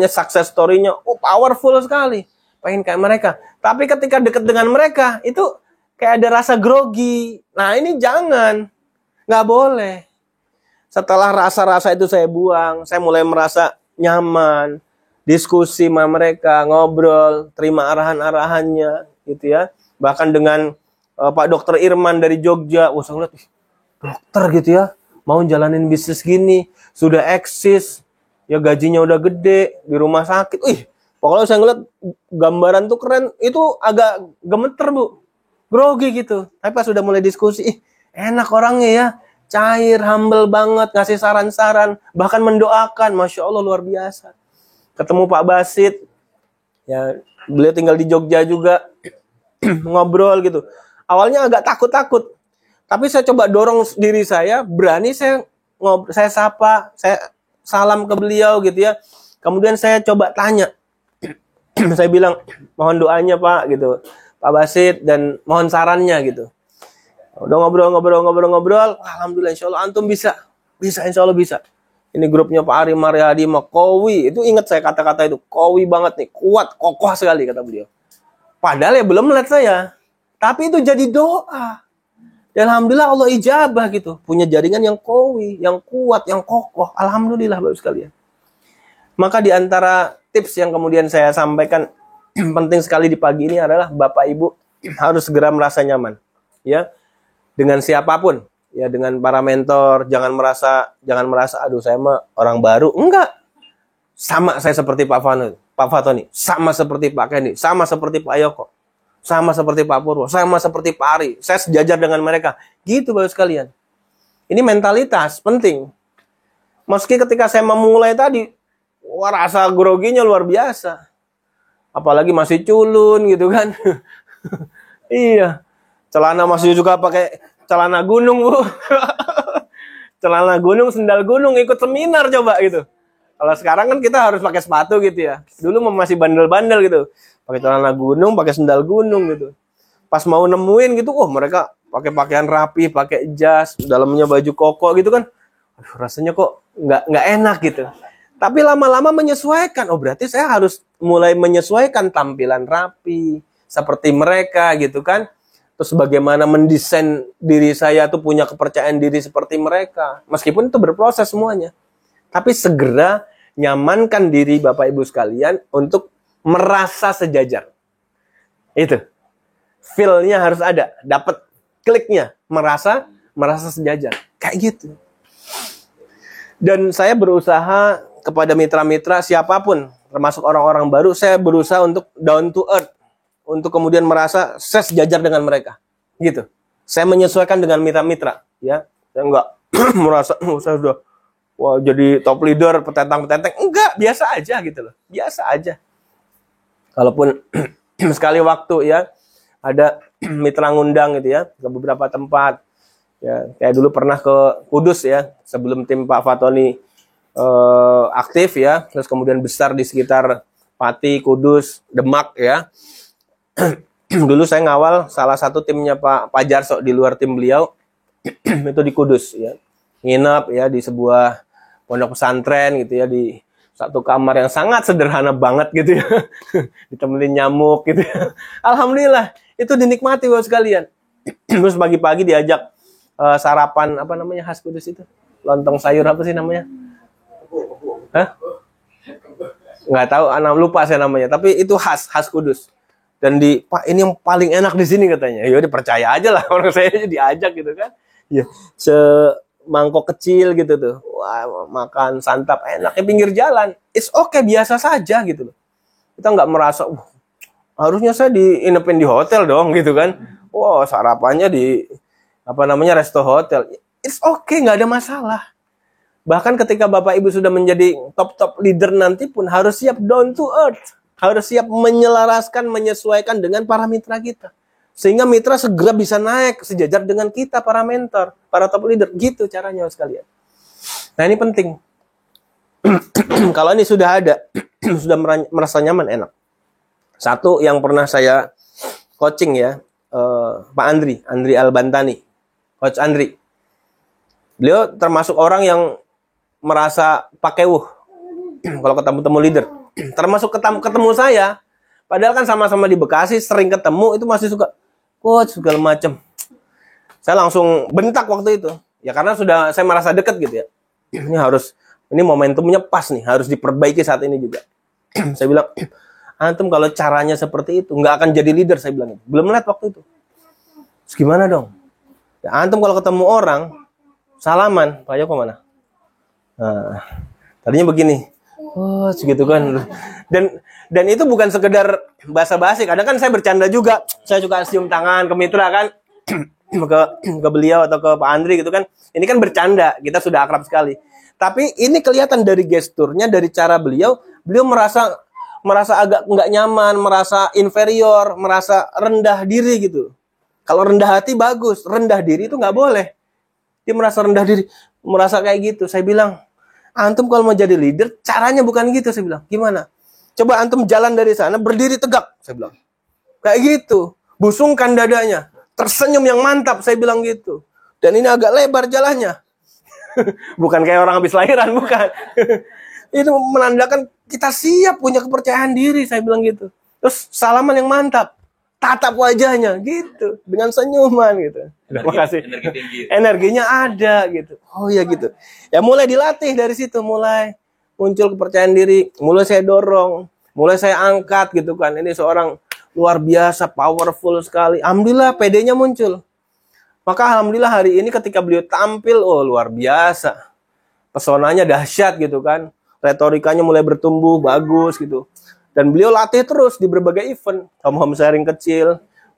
success story-nya, powerful sekali. Pengen kayak mereka. Tapi ketika dekat dengan mereka, itu kayak ada rasa grogi. Nah, ini jangan. Nggak boleh. Setelah rasa-rasa itu saya buang, saya mulai merasa nyaman, diskusi sama mereka, ngobrol, terima arahan-arahannya gitu ya. Bahkan dengan Pak Dokter Irman dari Jogja, saya ngeliat, dokter gitu ya, mau jalanin bisnis gini, sudah eksis, ya gajinya udah gede, di rumah sakit. Pokoknya saya ngeliat gambaran tuh keren, itu agak gemeter Bu, grogi gitu. Tapi pas sudah mulai diskusi, enak orangnya ya, cair, humble banget, ngasih saran-saran, bahkan mendoakan, Masya Allah luar biasa. Ketemu Pak Basit, ya beliau tinggal di Jogja juga, ngobrol gitu. Awalnya agak takut-takut, tapi saya coba dorong diri saya, berani saya sapa, saya salam ke beliau gitu ya. Kemudian saya coba tanya, saya bilang mohon doanya Pak gitu, Pak Basit, dan mohon sarannya gitu. Udah ngobrol, alhamdulillah insya Allah antum bisa insya Allah bisa. Ini grupnya Pak Ari Mariadi mah kowi, itu ingat saya kata-kata itu, kowi banget nih, kuat, kokoh sekali kata beliau. Padahal ya belum melihat saya. Tapi itu jadi doa. Dan alhamdulillah Allah ijabah gitu. Punya jaringan yang kowi, yang kuat, yang kokoh. Alhamdulillah Bapak sekalian. Maka di antara tips yang kemudian saya sampaikan penting sekali di pagi ini adalah Bapak Ibu harus segera merasa nyaman, ya, dengan siapapun, ya, dengan para mentor. Jangan merasa, aduh saya mah orang baru. Enggak, sama saya seperti Pak Fatoni, sama seperti Pak Kendi, sama seperti Pak Yoko, sama seperti Pak Purwo, sama seperti Pak Ari. Saya sejajar dengan mereka. Gitu Bapak sekalian. Ini mentalitas penting. Meski ketika saya memulai tadi, wah, rasa groginya luar biasa. Apalagi masih culun gitu kan. Iya. Celana masih juga pakai celana gunung, Bu. Celana gunung, sendal gunung, ikut seminar coba gitu. Kalau sekarang kan kita harus pakai sepatu gitu ya. Dulu masih bandel-bandel gitu. Pakai celana gunung, pakai sendal gunung gitu. Pas mau nemuin gitu, mereka pakai pakaian rapi, pakai jas, dalamnya baju koko gitu kan. Aduh, rasanya kok nggak enak gitu. Tapi lama-lama menyesuaikan. Oh, berarti saya harus mulai menyesuaikan tampilan rapi seperti mereka gitu kan. Terus bagaimana mendesain diri saya tuh punya kepercayaan diri seperti mereka. Meskipun itu berproses semuanya. Tapi segera nyamankan diri Bapak Ibu sekalian untuk merasa sejajar. Itu. Feel-nya harus ada. Dapat kliknya. Merasa sejajar. Kayak gitu. Dan saya berusaha kepada mitra-mitra siapapun, termasuk orang-orang baru, saya berusaha untuk down to earth. Untuk kemudian merasa saya sejajar dengan mereka. Gitu. Saya menyesuaikan dengan mitra-mitra. Ya. Saya enggak merasa, saya sudah jadi top leader, petentang-petenteng. Enggak, biasa aja gitu loh. Biasa aja. Kalaupun sekali waktu ya, ada mitra ngundang gitu ya, ke beberapa tempat. Ya, kayak dulu pernah ke Kudus ya, sebelum tim Pak Fatoni aktif ya, terus kemudian besar di sekitar Pati, Kudus, Demak ya. Dulu saya ngawal salah satu timnya Pak Jarso di luar tim beliau, itu di Kudus ya. Nginep ya di sebuah pondok pesantren gitu ya, di satu kamar yang sangat sederhana banget gitu ya. Ditemenin nyamuk gitu ya. Alhamdulillah, itu dinikmati Bapak sekalian. Terus pagi-pagi diajak sarapan apa namanya khas Kudus itu? Lontong sayur apa sih namanya? Hah? Nggak tahu, lupa saya namanya. Tapi itu khas Kudus. Dan Pak, ini yang paling enak di sini katanya. Ya udah percaya aja lah, orang saya diajak gitu kan. Ya, semangkok kecil gitu tuh. Wah, makan santap enaknya pinggir jalan. It's okay, biasa saja gitu loh. Kita nggak merasa, harusnya saya diinepin di hotel dong gitu kan. Wah, sarapannya di resto hotel. It's okay, nggak ada masalah. Bahkan ketika Bapak Ibu sudah menjadi top leader nanti pun harus siap down to earth. Harus siap menyelaraskan, menyesuaikan dengan para mitra kita. Sehingga mitra segera bisa naik sejajar dengan kita, para mentor, para top leader. Gitu caranya sekalian. Nah ini penting. Kalau ini sudah ada, sudah merasa nyaman, enak. Satu yang pernah saya coaching ya, Pak Andri Albantani. Coach Andri. Beliau termasuk orang yang merasa pakewuh kalau ketemu leader. Termasuk ketemu saya. Padahal kan sama-sama di Bekasi, sering ketemu, itu masih suka coach segala macam. Saya langsung bentak waktu itu. Ya karena sudah saya merasa dekat gitu ya. Ini momentumnya pas nih, harus diperbaiki saat ini juga. Saya bilang, antum kalau caranya seperti itu nggak akan jadi leader, saya bilang. Belum lihat waktu itu. Terus gimana dong? Ya, antum kalau ketemu orang, salaman, Pak Yoko mana? Nah, tadinya begini. Oh, segitu kan. Dan itu bukan sekedar basa-basi. Kadang kan saya bercanda juga. Saya suka cium tangan ke mitra kan. ke beliau atau ke Pak Andri gitu kan. Ini kan bercanda. Kita sudah akrab sekali. Tapi ini kelihatan dari gesturnya, dari cara beliau merasa agak nggak nyaman, merasa inferior, merasa rendah diri gitu. Kalau rendah hati bagus, rendah diri itu nggak boleh. Dia merasa rendah diri, merasa kayak gitu. Saya bilang, antum kalau mau jadi leader, caranya bukan gitu, saya bilang. Gimana? Coba antum jalan dari sana, berdiri tegak, saya bilang. Kayak gitu. Busungkan dadanya. Tersenyum yang mantap, saya bilang gitu. Dan ini agak lebar jalannya. Bukan kayak orang habis lahiran, bukan. Itu menandakan kita siap punya kepercayaan diri, saya bilang gitu. Terus salaman yang mantap. Tatap wajahnya, gitu. Dengan senyuman, gitu. Terima kasih. Energi tinggi. Energinya ada, gitu. Oh ya gitu. Ya mulai dilatih dari situ, mulai muncul kepercayaan diri. Mulai saya dorong. Mulai saya angkat gitu kan. Ini seorang luar biasa, powerful sekali. Alhamdulillah PD-nya muncul. Maka alhamdulillah hari ini ketika beliau tampil, oh luar biasa. Pesonanya dahsyat gitu kan. Retorikanya mulai bertumbuh, bagus gitu. Dan beliau latih terus di berbagai event. Home sharing kecil,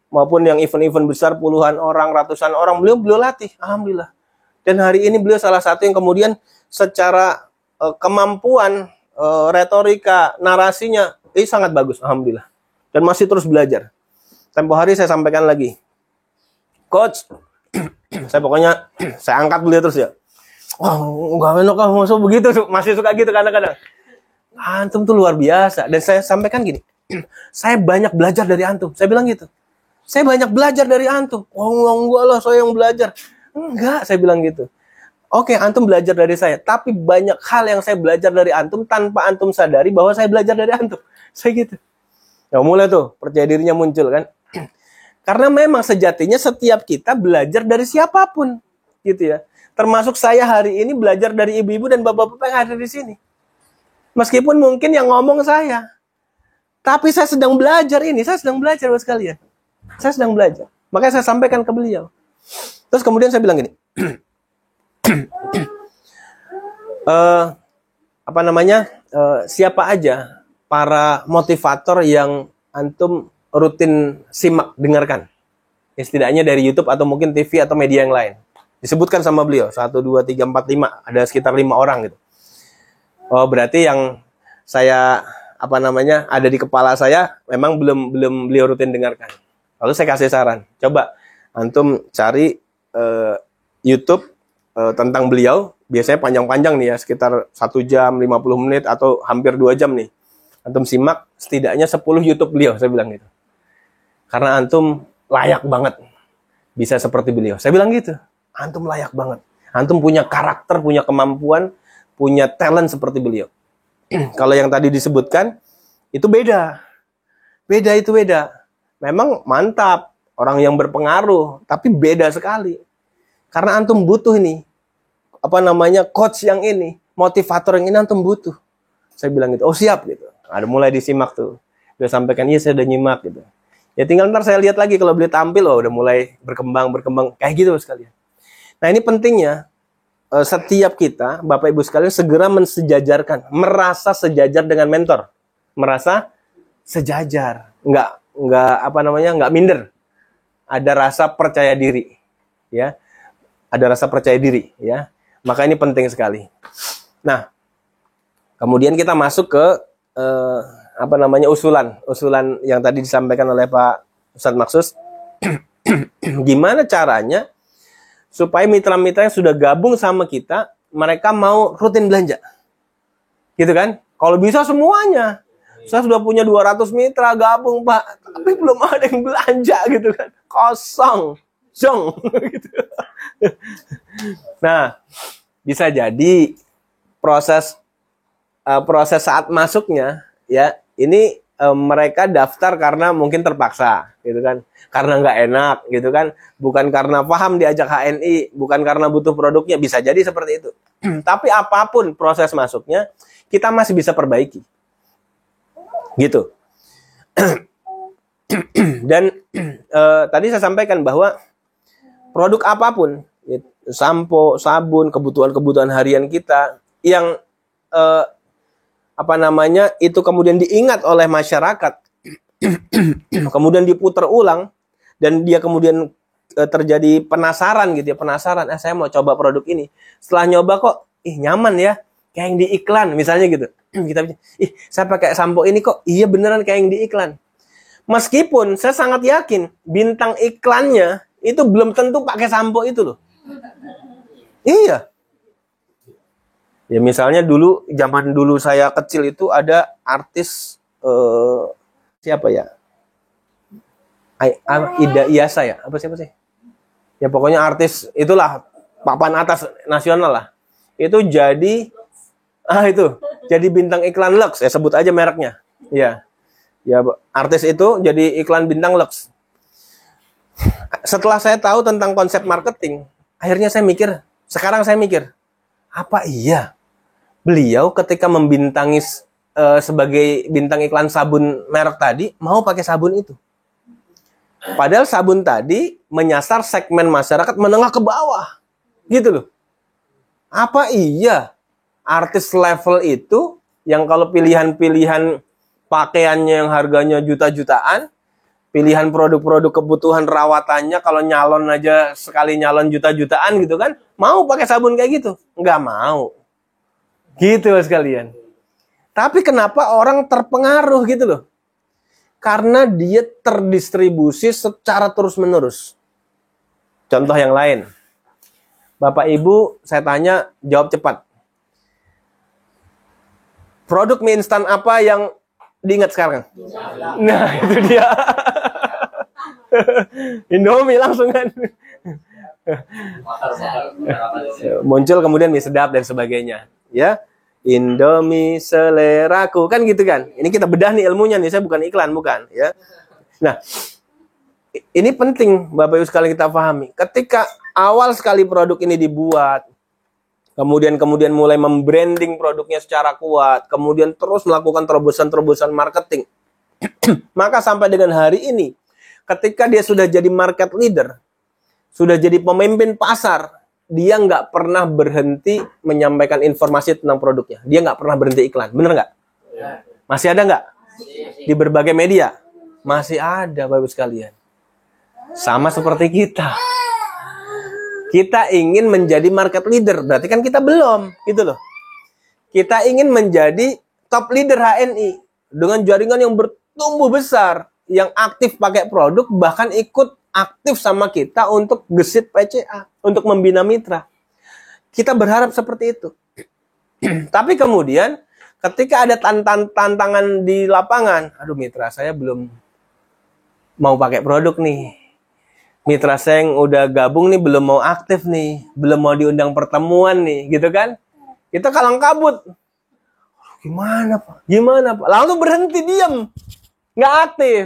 maupun yang event-event besar puluhan orang, ratusan orang. Beliau latih, alhamdulillah. Dan hari ini beliau salah satu yang kemudian secara kemampuan, retorika, narasinya, ini sangat bagus, alhamdulillah. Dan masih terus belajar. Tempo hari saya sampaikan lagi. Coach, saya angkat beliau terus ya. Wah, enggak enak ah, masuk begitu, masih suka gitu kadang-kadang. Antum tuh luar biasa. Dan saya sampaikan gini, saya banyak belajar dari antum. Saya bilang gitu. Saya banyak belajar dari antum. Oh, enggak lah, saya yang belajar. Enggak, saya bilang gitu. Oke, antum belajar dari saya. Tapi banyak hal yang saya belajar dari antum tanpa antum sadari bahwa saya belajar dari antum. Saya gitu. Ya mulai tuh, percaya dirinya muncul kan. Karena memang sejatinya setiap kita belajar dari siapapun. Gitu ya. Termasuk saya hari ini belajar dari ibu-ibu dan bapak-bapak yang ada di sini. Meskipun mungkin yang ngomong saya. Tapi saya sedang belajar ini. Saya sedang belajar buat sekalian. Saya sedang belajar. Makanya saya sampaikan ke beliau. Terus kemudian saya bilang gini. Siapa aja para motivator yang antum rutin simak, dengarkan. Ya, setidaknya dari YouTube atau mungkin TV atau media yang lain. Disebutkan sama beliau. 1, 2, 3, 4, 5. Ada sekitar 5 orang gitu. Oh, berarti yang saya ada di kepala saya memang belum beliau rutin dengarkan. Lalu saya kasih saran. Coba antum cari YouTube tentang beliau. Biasanya panjang-panjang nih ya, sekitar 1 jam, 50 menit atau hampir 2 jam nih. Antum simak setidaknya 10 YouTube beliau, saya bilang gitu. Karena antum layak banget bisa seperti beliau. Saya bilang gitu. Antum layak banget. Antum punya karakter, punya kemampuan, punya talent seperti beliau. Kalau yang tadi disebutkan, itu beda. Beda. Memang mantap. Orang yang berpengaruh. Tapi beda sekali. Karena antum butuh ini. Coach yang ini. Motivator yang ini antum butuh. Saya bilang gitu. Oh siap gitu. Ada mulai disimak tuh. Dia sampaikan, iya saya udah nyimak gitu. Ya tinggal ntar saya lihat lagi kalau beliau tampil, udah mulai berkembang. Kayak gitu sekalian. Nah ini pentingnya, setiap kita, Bapak Ibu sekalian, segera mensejajarkan. Merasa sejajar dengan mentor. Merasa sejajar. Nggak minder. Ada rasa percaya diri. Ya. Ada rasa percaya diri. Ya. Maka ini penting sekali. Nah, kemudian kita masuk ke usulan yang tadi disampaikan oleh Pak Ustadz Maksus. Gimana caranya supaya mitra-mitra yang sudah gabung sama kita, mereka mau rutin belanja. Gitu kan? Kalau bisa semuanya. Saya sudah punya 200 mitra gabung, Pak. Tapi belum ada yang belanja gitu kan. Kosong. Jong. Gitu. Nah, bisa jadi proses saat masuknya, ya, ini mereka daftar karena mungkin terpaksa, gitu kan, karena nggak enak, gitu kan, bukan karena paham diajak HNI, bukan karena butuh produknya, bisa jadi seperti itu. Tapi apapun proses masuknya, kita masih bisa perbaiki, gitu. Dan tadi saya sampaikan bahwa produk apapun, sampo, sabun, kebutuhan harian kita yang itu kemudian diingat oleh masyarakat, kemudian diputar ulang, dan dia kemudian terjadi penasaran gitu ya, saya mau coba produk ini. Setelah nyoba kok, nyaman ya, kayak yang di iklan misalnya gitu. Kita, saya pakai sampo ini kok, iya beneran kayak yang di iklan. Meskipun saya sangat yakin bintang iklannya itu belum tentu pakai sampo itu loh. Iya. Ya misalnya zaman dulu saya kecil itu ada artis siapa ya? Ida Iyasa ya? Siapa sih? Ya pokoknya artis itulah papan atas nasional lah. Itu jadi bintang iklan Lux, ya sebut aja mereknya. Ya. Ya artis itu jadi iklan bintang Lux. Setelah saya tahu tentang konsep marketing, akhirnya sekarang saya mikir, apa iya beliau ketika membintangi sebagai bintang iklan sabun merek tadi mau pakai sabun itu. Padahal sabun tadi menyasar segmen masyarakat menengah ke bawah. Gitu loh. Apa iya artis level itu yang kalau pilihan-pilihan pakaiannya yang harganya juta-jutaan, pilihan produk-produk kebutuhan rawatannya kalau nyalon aja sekali nyalon juta-jutaan gitu kan, mau pakai sabun kayak gitu? Nggak mau. Gitu sekalian. Tapi kenapa orang terpengaruh gitu loh? Karena dia terdistribusi secara terus-menerus. Contoh yang lain. Bapak Ibu, saya tanya, jawab cepat. Produk mie instan apa yang diingat sekarang? Nah, itu dia. Indomie langsung kan. Muncul kemudian mie sedap dan sebagainya. Ya, Indomie seleraku kan gitu kan. Ini kita bedah nih ilmunya nih, saya bukan iklan, bukan ya. Nah, ini penting Bapak Ibu sekalian kita pahami. Ketika awal sekali produk ini dibuat, kemudian mulai membranding produknya secara kuat, kemudian terus melakukan terobosan-terobosan marketing. Maka sampai dengan hari ini, ketika dia sudah jadi market leader, sudah jadi pemimpin pasar, dia nggak pernah berhenti menyampaikan informasi tentang produknya. Dia nggak pernah berhenti iklan. Bener nggak? Masih ada nggak? Di berbagai media? Masih ada, Bapak Ibu sekalian. Sama seperti kita. Kita ingin menjadi market leader. Berarti kan kita belum. Gitu loh. Kita ingin menjadi top leader HNI. Dengan jaringan yang bertumbuh besar. Yang aktif pakai produk. Bahkan ikut aktif sama kita untuk gesit PCA. Untuk membina mitra. Kita berharap seperti itu. Tapi kemudian ketika ada tantangan di lapangan. Aduh, mitra saya belum mau pakai produk nih. Mitra saya yang udah gabung nih belum mau aktif nih. Belum mau diundang pertemuan nih. Gitu kan. Kita kalang kabut. Gimana Pak? Gimana Pak? Lalu berhenti diam. Nggak aktif.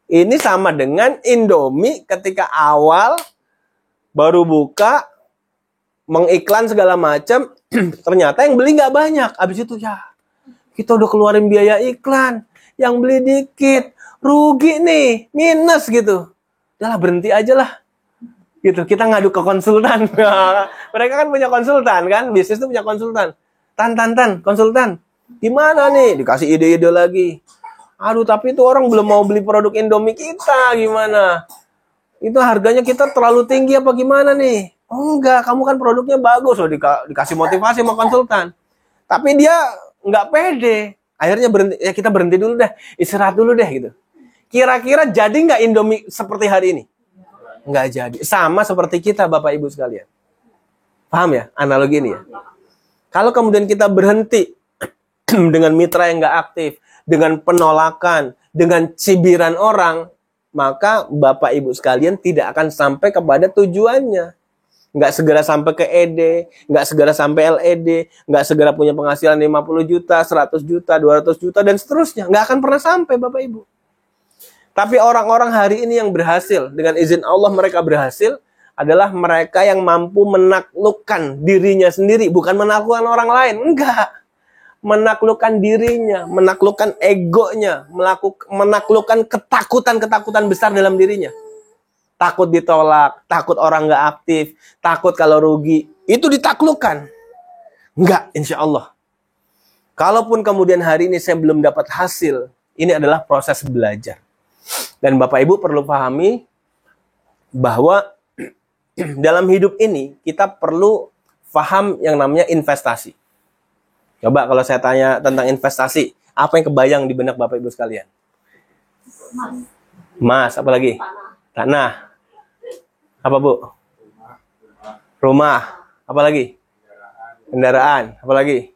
Ini sama dengan Indomie ketika awal baru buka, mengiklan segala macam, ternyata yang beli nggak banyak. Abis itu ya, kita udah keluarin biaya iklan, yang beli dikit, rugi nih, minus gitu. Udahlah berhenti aja lah. Gitu, kita ngadu ke konsultan. Mereka kan punya konsultan kan, bisnis itu punya konsultan. Konsultan. Gimana nih? Dikasih ide-ide lagi. Aduh, tapi itu orang belum mau beli produk Indomie kita, gimana? Itu harganya kita terlalu tinggi apa gimana nih? Oh enggak, kamu kan produknya bagus loh, dikasih motivasi sama konsultan. Tapi dia nggak pede. Akhirnya berhenti, ya kita berhenti dulu deh, istirahat dulu deh gitu. Kira-kira jadi nggak Indomie seperti hari ini? Nggak jadi. Sama seperti kita Bapak Ibu sekalian. Paham ya analogi ini ya? Kalau kemudian kita berhenti dengan mitra yang nggak aktif, dengan penolakan, dengan cibiran orang, maka Bapak Ibu sekalian tidak akan sampai kepada tujuannya. Nggak segera sampai ke ED, nggak segera sampai LED, nggak segera punya penghasilan 50 juta, 100 juta, 200 juta, dan seterusnya. Nggak akan pernah sampai Bapak Ibu. Tapi orang-orang hari ini yang berhasil, dengan izin Allah mereka berhasil, adalah mereka yang mampu menaklukkan dirinya sendiri, bukan menaklukkan orang lain. Enggak. Menaklukkan dirinya, menaklukkan egonya, menaklukkan ketakutan-ketakutan besar dalam dirinya. Takut ditolak, takut orang nggak aktif, takut kalau rugi. Itu ditaklukkan. Enggak, insya Allah. Kalaupun kemudian hari ini saya belum dapat hasil, ini adalah proses belajar. Dan Bapak Ibu perlu pahami bahwa dalam hidup ini kita perlu paham yang namanya investasi. Coba kalau saya tanya tentang investasi, apa yang kebayang di benak Bapak Ibu sekalian? Emas, apa lagi? Tanah. Apa Bu? Rumah. Apa lagi? Kendaraan. Apa lagi?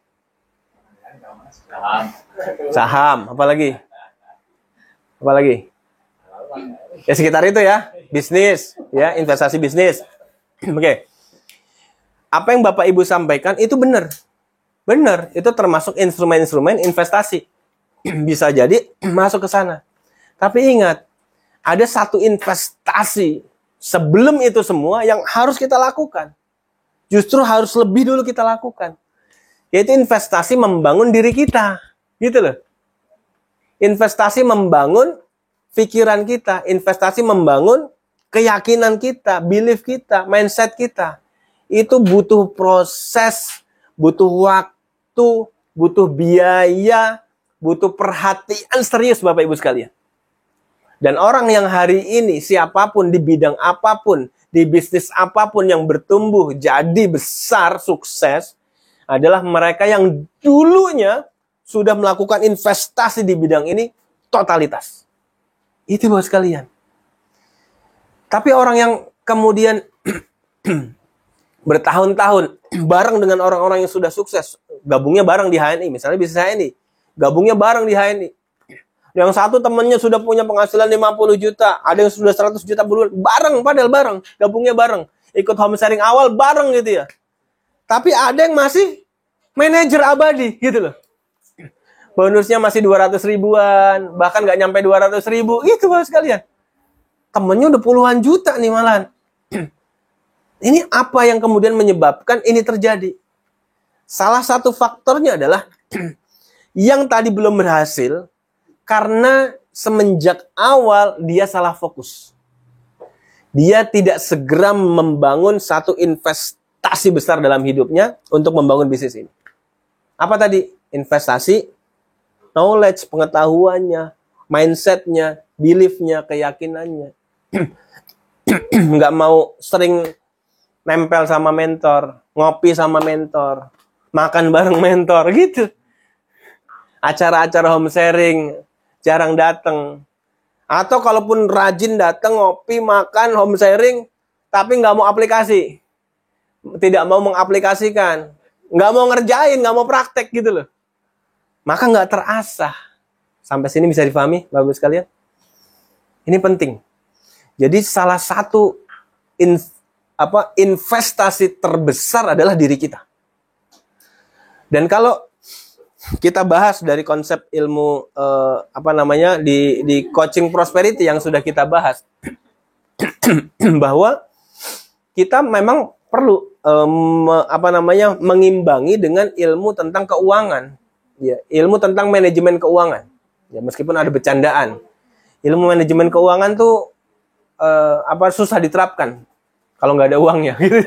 Saham. Apa lagi? Apa lagi? Ya sekitar itu ya. Bisnis, ya, investasi bisnis. Oke. Apa yang Bapak Ibu sampaikan itu benar. Benar, itu termasuk instrumen-instrumen investasi. Bisa jadi masuk ke sana. Tapi ingat, ada satu investasi sebelum itu semua yang harus kita lakukan. Justru harus lebih dulu kita lakukan. Yaitu investasi membangun diri kita. Gitu loh. Investasi membangun pikiran kita, investasi membangun keyakinan kita, belief kita, mindset kita. Itu butuh proses, butuh waktu, butuh biaya, butuh perhatian serius Bapak Ibu sekalian. Dan orang yang hari ini siapapun di bidang apapun, di bisnis apapun yang bertumbuh jadi besar, sukses, adalah mereka yang dulunya sudah melakukan investasi di bidang ini totalitas. Itu Bapak sekalian. Tapi orang yang kemudian bertahun-tahun bareng dengan orang-orang yang sudah sukses, gabungnya bareng di HNI, misalnya bisnis HNI, gabungnya bareng di HNI. Yang satu temannya sudah punya penghasilan 50 juta, ada yang sudah 100 juta bulan, padahal bareng, gabungnya bareng. Ikut home sharing awal bareng gitu ya. Tapi ada yang masih manajer abadi gitu loh. Bonusnya masih 200 ribuan, bahkan nggak nyampe 200 ribu, itu Bapak sekalian. Temennya udah puluhan juta nih malahan. Ini apa yang kemudian menyebabkan ini terjadi? Salah satu faktornya adalah yang tadi belum berhasil karena semenjak awal dia salah fokus. Dia tidak segera membangun satu investasi besar dalam hidupnya untuk membangun bisnis ini. Apa tadi? Investasi, knowledge, pengetahuannya, mindsetnya, beliefnya, keyakinannya. Nggak mau sering nempel sama mentor, ngopi sama mentor, makan bareng mentor, gitu. Acara-acara home sharing, jarang datang. Atau kalaupun rajin datang, ngopi, makan, home sharing, tapi nggak mau aplikasi. Tidak mau mengaplikasikan. Nggak mau ngerjain, nggak mau praktek gitu loh. Maka nggak terasah. Sampai sini bisa difahami, Bapak-Ibu sekalian? Ini penting. Jadi salah satu investasi terbesar adalah diri kita. Dan kalau kita bahas dari konsep ilmu di coaching prosperity yang sudah kita bahas, bahwa kita memang perlu mengimbangi dengan ilmu tentang keuangan, ya, ilmu tentang manajemen keuangan. Ya, meskipun ada bercandaan, ilmu manajemen keuangan tuh susah diterapkan kalau nggak ada uangnya. Gitu.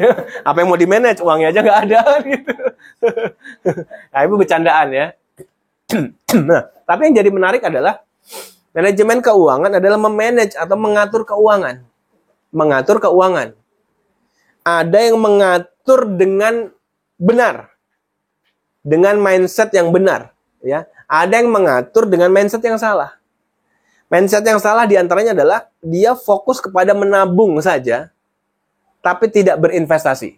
Apa yang mau di-manage, uangnya aja nggak ada. Gitu. Nah, itu bercandaan ya. Nah, tapi yang jadi menarik adalah manajemen keuangan adalah memanage atau mengatur keuangan. Mengatur keuangan. Ada yang mengatur dengan benar. Dengan mindset yang benar. Ya. Ada yang mengatur dengan mindset yang salah. Mindset yang salah diantaranya adalah dia fokus kepada menabung saja, tapi tidak berinvestasi.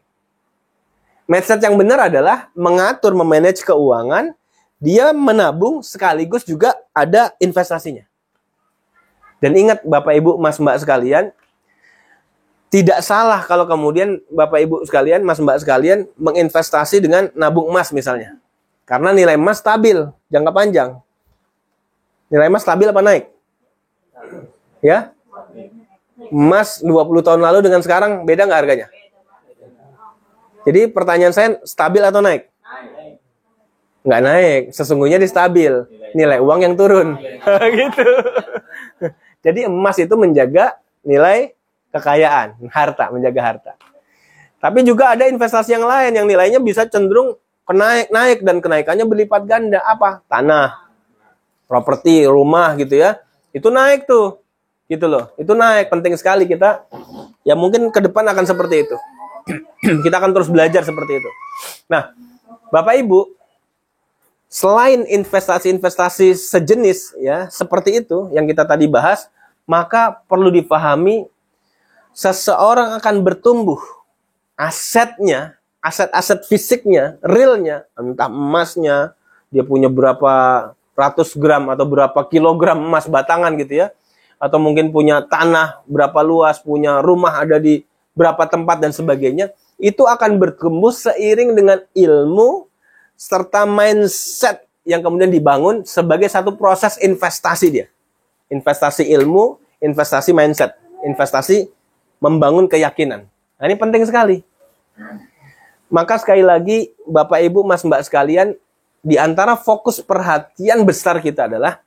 Mindset yang benar adalah mengatur, memanage keuangan, dia menabung sekaligus juga ada investasinya. Dan ingat Bapak Ibu, Mas Mbak sekalian, tidak salah kalau kemudian Bapak Ibu sekalian, Mas Mbak sekalian menginvestasi dengan nabung emas misalnya. Karena nilai emas stabil jangka panjang. Nilai emas stabil apa naik? Ya? Emas 20 tahun lalu dengan sekarang beda nggak harganya? Jadi pertanyaan saya, stabil atau naik? Nggak naik. Sesungguhnya di stabil. Nilai uang yang turun. Gitu. Jadi emas itu menjaga nilai kekayaan, harta, menjaga harta. Tapi juga ada investasi yang lain yang nilainya bisa cenderung naik dan kenaikannya berlipat ganda. Apa? Tanah, properti, rumah gitu ya. Itu naik tuh. Gitu loh. Itu naik, penting sekali kita. Ya mungkin ke depan akan seperti itu. Kita akan terus belajar seperti itu. Nah, Bapak Ibu, selain investasi-investasi sejenis ya, seperti itu yang kita tadi bahas, maka perlu dipahami seseorang akan bertumbuh asetnya, aset-aset fisiknya, realnya, entah emasnya, dia punya berapa ratus gram atau berapa kilogram emas batangan gitu ya, atau mungkin punya tanah berapa luas, punya rumah ada di berapa tempat dan sebagainya, itu akan bertumbuh seiring dengan ilmu serta mindset yang kemudian dibangun sebagai satu proses investasi dia. Investasi ilmu, investasi mindset, investasi membangun keyakinan. Nah, ini penting sekali. Maka sekali lagi, Bapak, Ibu, Mas, Mbak sekalian, di antara fokus perhatian besar kita adalah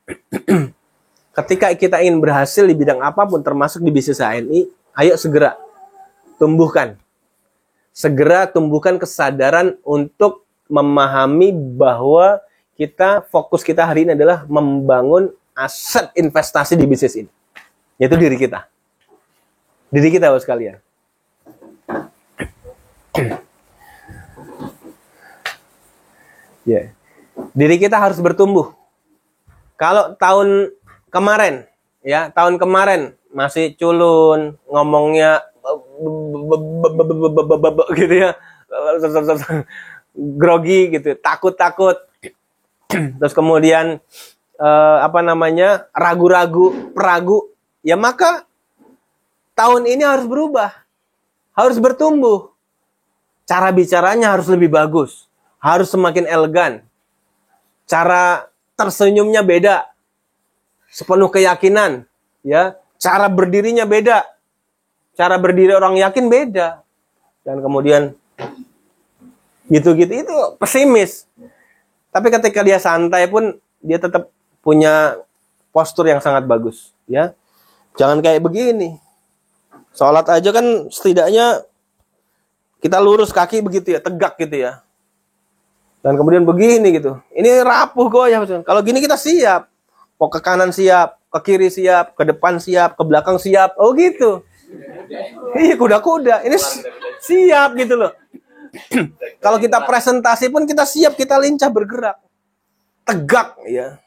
ketika kita ingin berhasil di bidang apapun, termasuk di bisnis HNI, ayo segera tumbuhkan. Segera tumbuhkan kesadaran untuk memahami bahwa fokus kita hari ini adalah membangun aset investasi di bisnis ini. Yaitu diri kita. Diri kita, Bapak sekalian. Ya. Diri kita harus bertumbuh. Kalau tahun kemarin masih culun, ngomongnya gitu ya, grogi gitu, takut-takut, terus kemudian ragu-ragu, peragu, ya maka tahun ini harus berubah, harus bertumbuh. Cara bicaranya harus lebih bagus, harus semakin elegan. Cara tersenyumnya beda, sepenuh keyakinan, ya. Cara berdirinya beda, cara berdiri orang yakin beda, dan kemudian gitu-gitu itu pesimis. Tapi ketika dia santai pun dia tetap punya postur yang sangat bagus, ya. Jangan kayak begini. Sholat aja kan setidaknya kita lurus kaki begitu ya, tegak gitu ya. Dan kemudian begini gitu. Ini rapuh goyah. Kalau gini kita siap. Mau ke kanan siap, ke kiri siap, ke depan siap, ke belakang siap. Oh gitu. Iya, kuda-kuda. Ini siap gitu loh. Kalau kita presentasi pun kita siap, kita lincah bergerak. Tegak ya.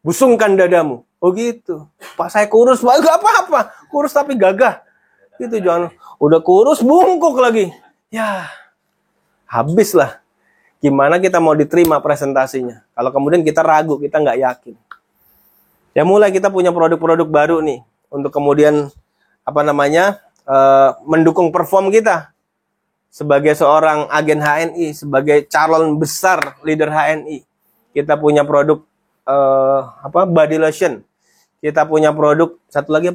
Busungkan dadamu. Oh gitu. Pak saya kurus, Pak. Gak apa-apa. Kurus tapi gagah. Gitu jangan. Udah kurus bungkuk lagi. Ya. Habislah. Gimana kita mau diterima presentasinya? Kalau kemudian kita ragu, kita nggak yakin. Ya mulai kita punya produk-produk baru nih. Untuk kemudian, mendukung perform kita. Sebagai seorang agen HNI, sebagai calon besar leader HNI. Kita punya produk, body lotion. Kita punya produk, satu lagi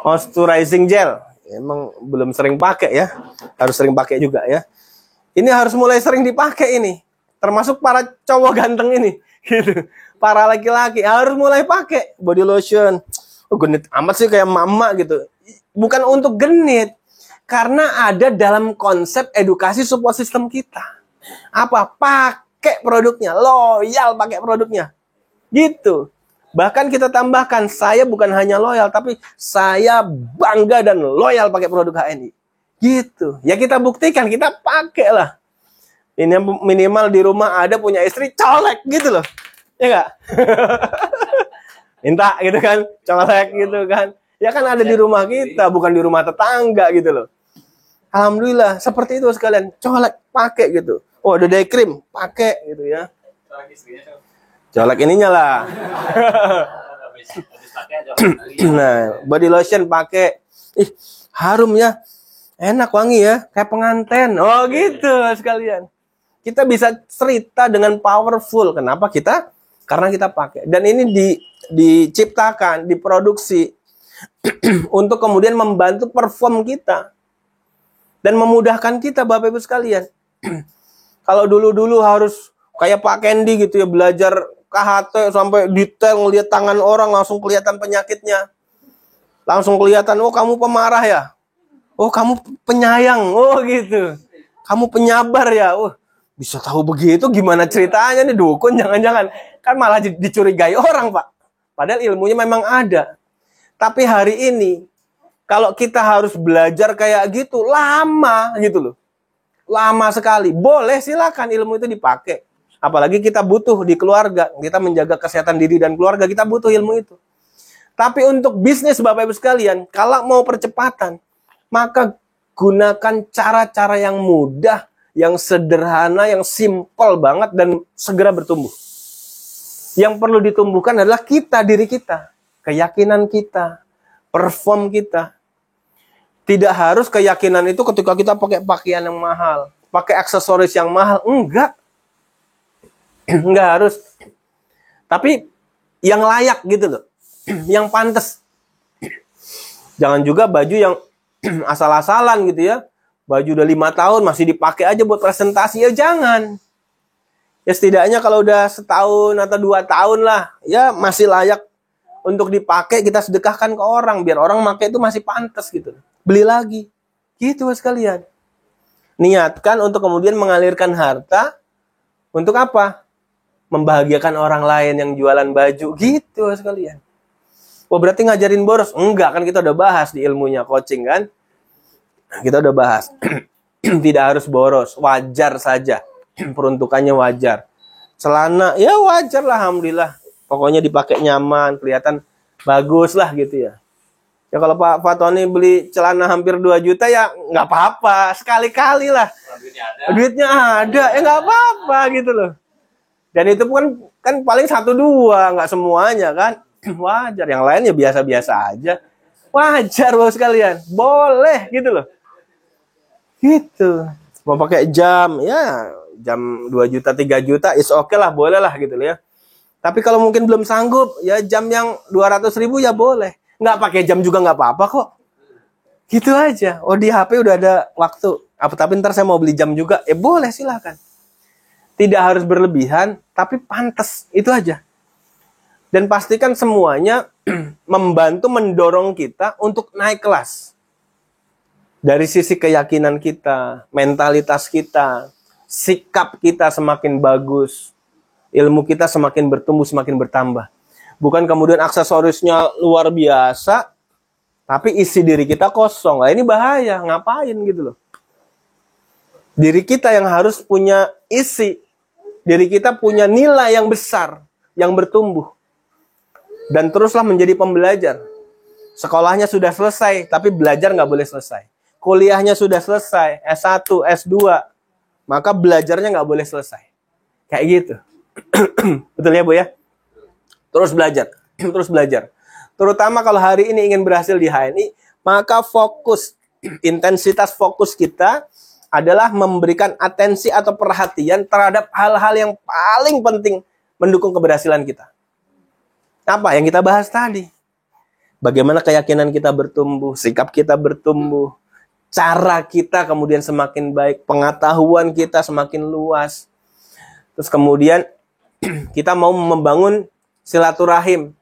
moisturizing gel. Emang belum sering pakai ya. Harus sering pakai juga ya. Ini harus mulai sering dipakai ini. Termasuk para cowok ganteng ini. Gitu. Para laki-laki harus mulai pakai body lotion. Oh, genit amat sih kayak mama gitu. Bukan untuk genit. Karena ada dalam konsep edukasi support system kita. Apa? Pakai produknya. Loyal pakai produknya. Gitu. Bahkan kita tambahkan, saya bukan hanya loyal, tapi saya bangga dan loyal pakai produk HNI. Gitu. Ya kita buktikan, kita pakai lah. Ini minimal di rumah ada punya istri, colek gitu loh. Ya nggak? Minta gitu kan, colek gitu kan. Ya kan ada di rumah kita, bukan di rumah tetangga gitu loh. Alhamdulillah, seperti itu sekalian. Colek, pakai gitu. Oh, ada day cream, pakai gitu ya. Colek ininya lah. Nah, body lotion pakai. Ih, harum ya. Enak wangi ya, kayak pengantin. Oh gitu sekalian. Kita bisa cerita dengan powerful. Kenapa kita? Karena kita pakai. Dan ini diciptakan, diproduksi untuk kemudian membantu perform kita. Dan memudahkan kita, Bapak Ibu sekalian. Kalau dulu-dulu harus kayak Pak Kendi gitu ya, belajar KHT sampai detail, ngelihat tangan orang langsung kelihatan penyakitnya. Langsung kelihatan, oh kamu pemarah ya. Oh, kamu penyayang. Oh, gitu. Kamu penyabar ya. Oh, bisa tahu begitu gimana ceritanya nih dukun, jangan-jangan. Kan malah dicurigai orang, Pak. Padahal ilmunya memang ada. Tapi hari ini, kalau kita harus belajar kayak gitu, lama gitu loh. Lama sekali. Boleh, silakan ilmu itu dipakai. Apalagi kita butuh di keluarga. Kita menjaga kesehatan diri dan keluarga, kita butuh ilmu itu. Tapi untuk bisnis, Bapak Ibu sekalian, kalau mau percepatan, maka gunakan cara-cara yang mudah, yang sederhana, yang simpel banget, dan segera bertumbuh. Yang perlu ditumbuhkan adalah kita, diri kita. Keyakinan kita, perform kita. Tidak harus keyakinan itu ketika kita pakai pakaian yang mahal, pakai aksesoris yang mahal. Enggak. Enggak harus. Tapi yang layak gitu loh. Yang pantas. Jangan juga baju yang asal-asalan gitu ya. Baju udah 5 tahun masih dipakai aja buat presentasi, ya jangan. Ya setidaknya kalau udah setahun atau 2 tahun lah, ya masih layak untuk dipakai, kita sedekahkan ke orang biar orang pakai itu masih pantas gitu. Beli lagi. Gitu sekalian. Niatkan untuk kemudian mengalirkan harta untuk apa? Membahagiakan orang lain yang jualan baju gitu sekalian. Oh berarti ngajarin boros? Enggak, kan kita udah bahas di ilmunya coaching kan? Kita udah bahas. Tidak harus boros, wajar saja. Peruntukannya wajar. Celana ya wajar lah, alhamdulillah. Pokoknya dipakai nyaman, kelihatan bagus lah gitu ya. Ya kalau Pak Fatoni beli celana hampir 2 juta ya nggak apa-apa, sekali-kali lah. Duitnya ada, ya nggak apa-apa gitu loh. Dan itu pun kan paling 1-2, nggak semuanya kan. Wajar, yang lain ya biasa-biasa aja. Wajar loh sekalian, boleh gitu loh. Gitu. Mau pakai jam, ya jam 2 juta, 3 juta, is oke lah, boleh lah gitu loh ya. Tapi kalau mungkin belum sanggup, ya jam yang 200.000 ya boleh. Nggak pakai jam juga nggak apa-apa kok. Gitu aja. Oh di HP udah ada waktu. Tapi ntar saya mau beli jam juga. Boleh silahkan. Tidak harus berlebihan, tapi pantas. Itu aja. Dan pastikan semuanya membantu mendorong kita untuk naik kelas. Dari sisi keyakinan kita, mentalitas kita, sikap kita semakin bagus. Ilmu kita semakin bertumbuh, semakin bertambah. Bukan kemudian aksesorisnya luar biasa, tapi isi diri kita kosong. Nah, ini bahaya, ngapain gitu loh. Diri kita yang harus punya isi. Diri kita punya nilai yang besar, yang bertumbuh. Dan teruslah menjadi pembelajar. Sekolahnya sudah selesai, tapi belajar nggak boleh selesai. Kuliahnya sudah selesai, S1, S2, maka belajarnya nggak boleh selesai. Kayak gitu. Betul ya Bu ya? Terus belajar, terus belajar. Terutama kalau hari ini ingin berhasil di HNI, maka fokus, intensitas fokus kita adalah memberikan atensi atau perhatian terhadap hal-hal yang paling penting mendukung keberhasilan kita. Apa yang kita bahas tadi? Bagaimana keyakinan kita bertumbuh, sikap kita bertumbuh, cara kita kemudian semakin baik, pengetahuan kita semakin luas. Terus kemudian kita mau membangun silaturahim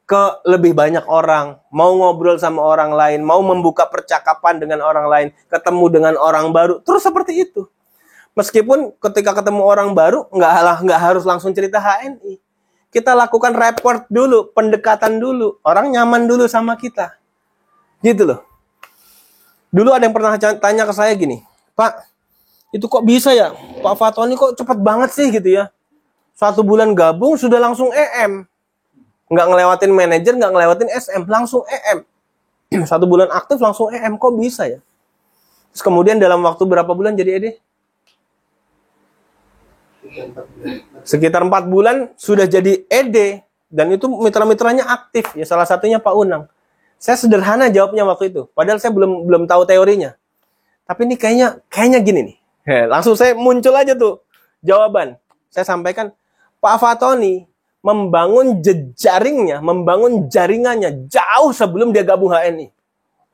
ke lebih banyak orang, mau ngobrol sama orang lain, mau membuka percakapan dengan orang lain, ketemu dengan orang baru, terus seperti itu. Meskipun ketika ketemu orang baru, nggak harus langsung cerita HNI. Kita lakukan rapport dulu, pendekatan dulu, orang nyaman dulu sama kita. Gitu loh. Dulu ada yang pernah tanya ke saya gini, Pak, itu kok bisa ya? Pak Fatoni kok cepet banget sih gitu ya? 1 bulan gabung sudah langsung EM. Nggak ngelewatin manajer, nggak ngelewatin SM, langsung EM. 1 bulan aktif langsung EM, kok bisa ya? Terus kemudian dalam waktu berapa bulan jadi ED? Sekitar 4 bulan sudah jadi ED. Dan itu mitra-mitranya aktif. Ya salah satunya Pak Unang. Saya sederhana jawabnya waktu itu. Padahal saya belum tahu teorinya. Tapi ini kayaknya gini nih. Langsung saya muncul aja tuh jawaban. Saya sampaikan, Pak Fatoni membangun jejaringnya, membangun jaringannya jauh sebelum dia gabung HNI.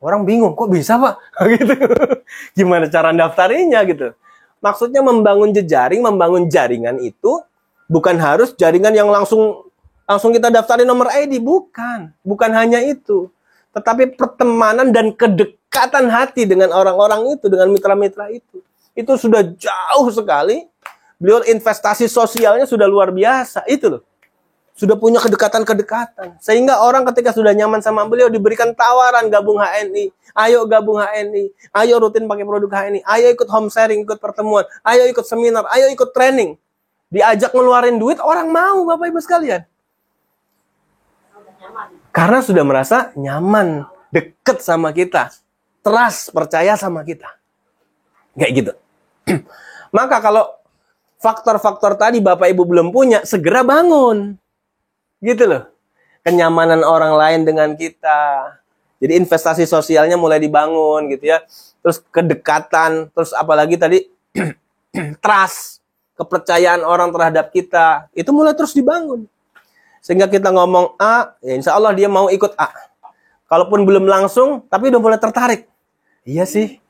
Orang bingung, kok bisa Pak? Gitu. Gimana cara daftarinya gitu. Maksudnya membangun jejaring, membangun jaringan itu bukan harus jaringan yang langsung kita daftarin nomor ID, bukan. Bukan hanya itu. Tetapi pertemanan dan kedekatan hati dengan orang-orang itu, dengan mitra-mitra itu. Itu sudah jauh sekali. Beliau investasi sosialnya sudah luar biasa. Itu loh. Sudah punya kedekatan-kedekatan. Sehingga orang ketika sudah nyaman sama beliau diberikan tawaran gabung HNI. Ayo gabung HNI. Ayo rutin pakai produk HNI. Ayo ikut home sharing, ikut pertemuan. Ayo ikut seminar. Ayo ikut training. Diajak ngeluarin duit, orang mau Bapak Ibu sekalian. Karena sudah merasa nyaman, deket sama kita. Trust, percaya sama kita. Kayak gitu. Maka kalau faktor-faktor tadi Bapak Ibu belum punya, segera bangun. Gitu loh. Kenyamanan orang lain dengan kita. Jadi investasi sosialnya mulai dibangun gitu ya. Terus kedekatan, terus apalagi tadi trust, kepercayaan orang terhadap kita, itu mulai terus dibangun. Sehingga kita ngomong A, ya insya Allah dia mau ikut A. Kalaupun belum langsung, tapi udah mulai tertarik. Iya sih.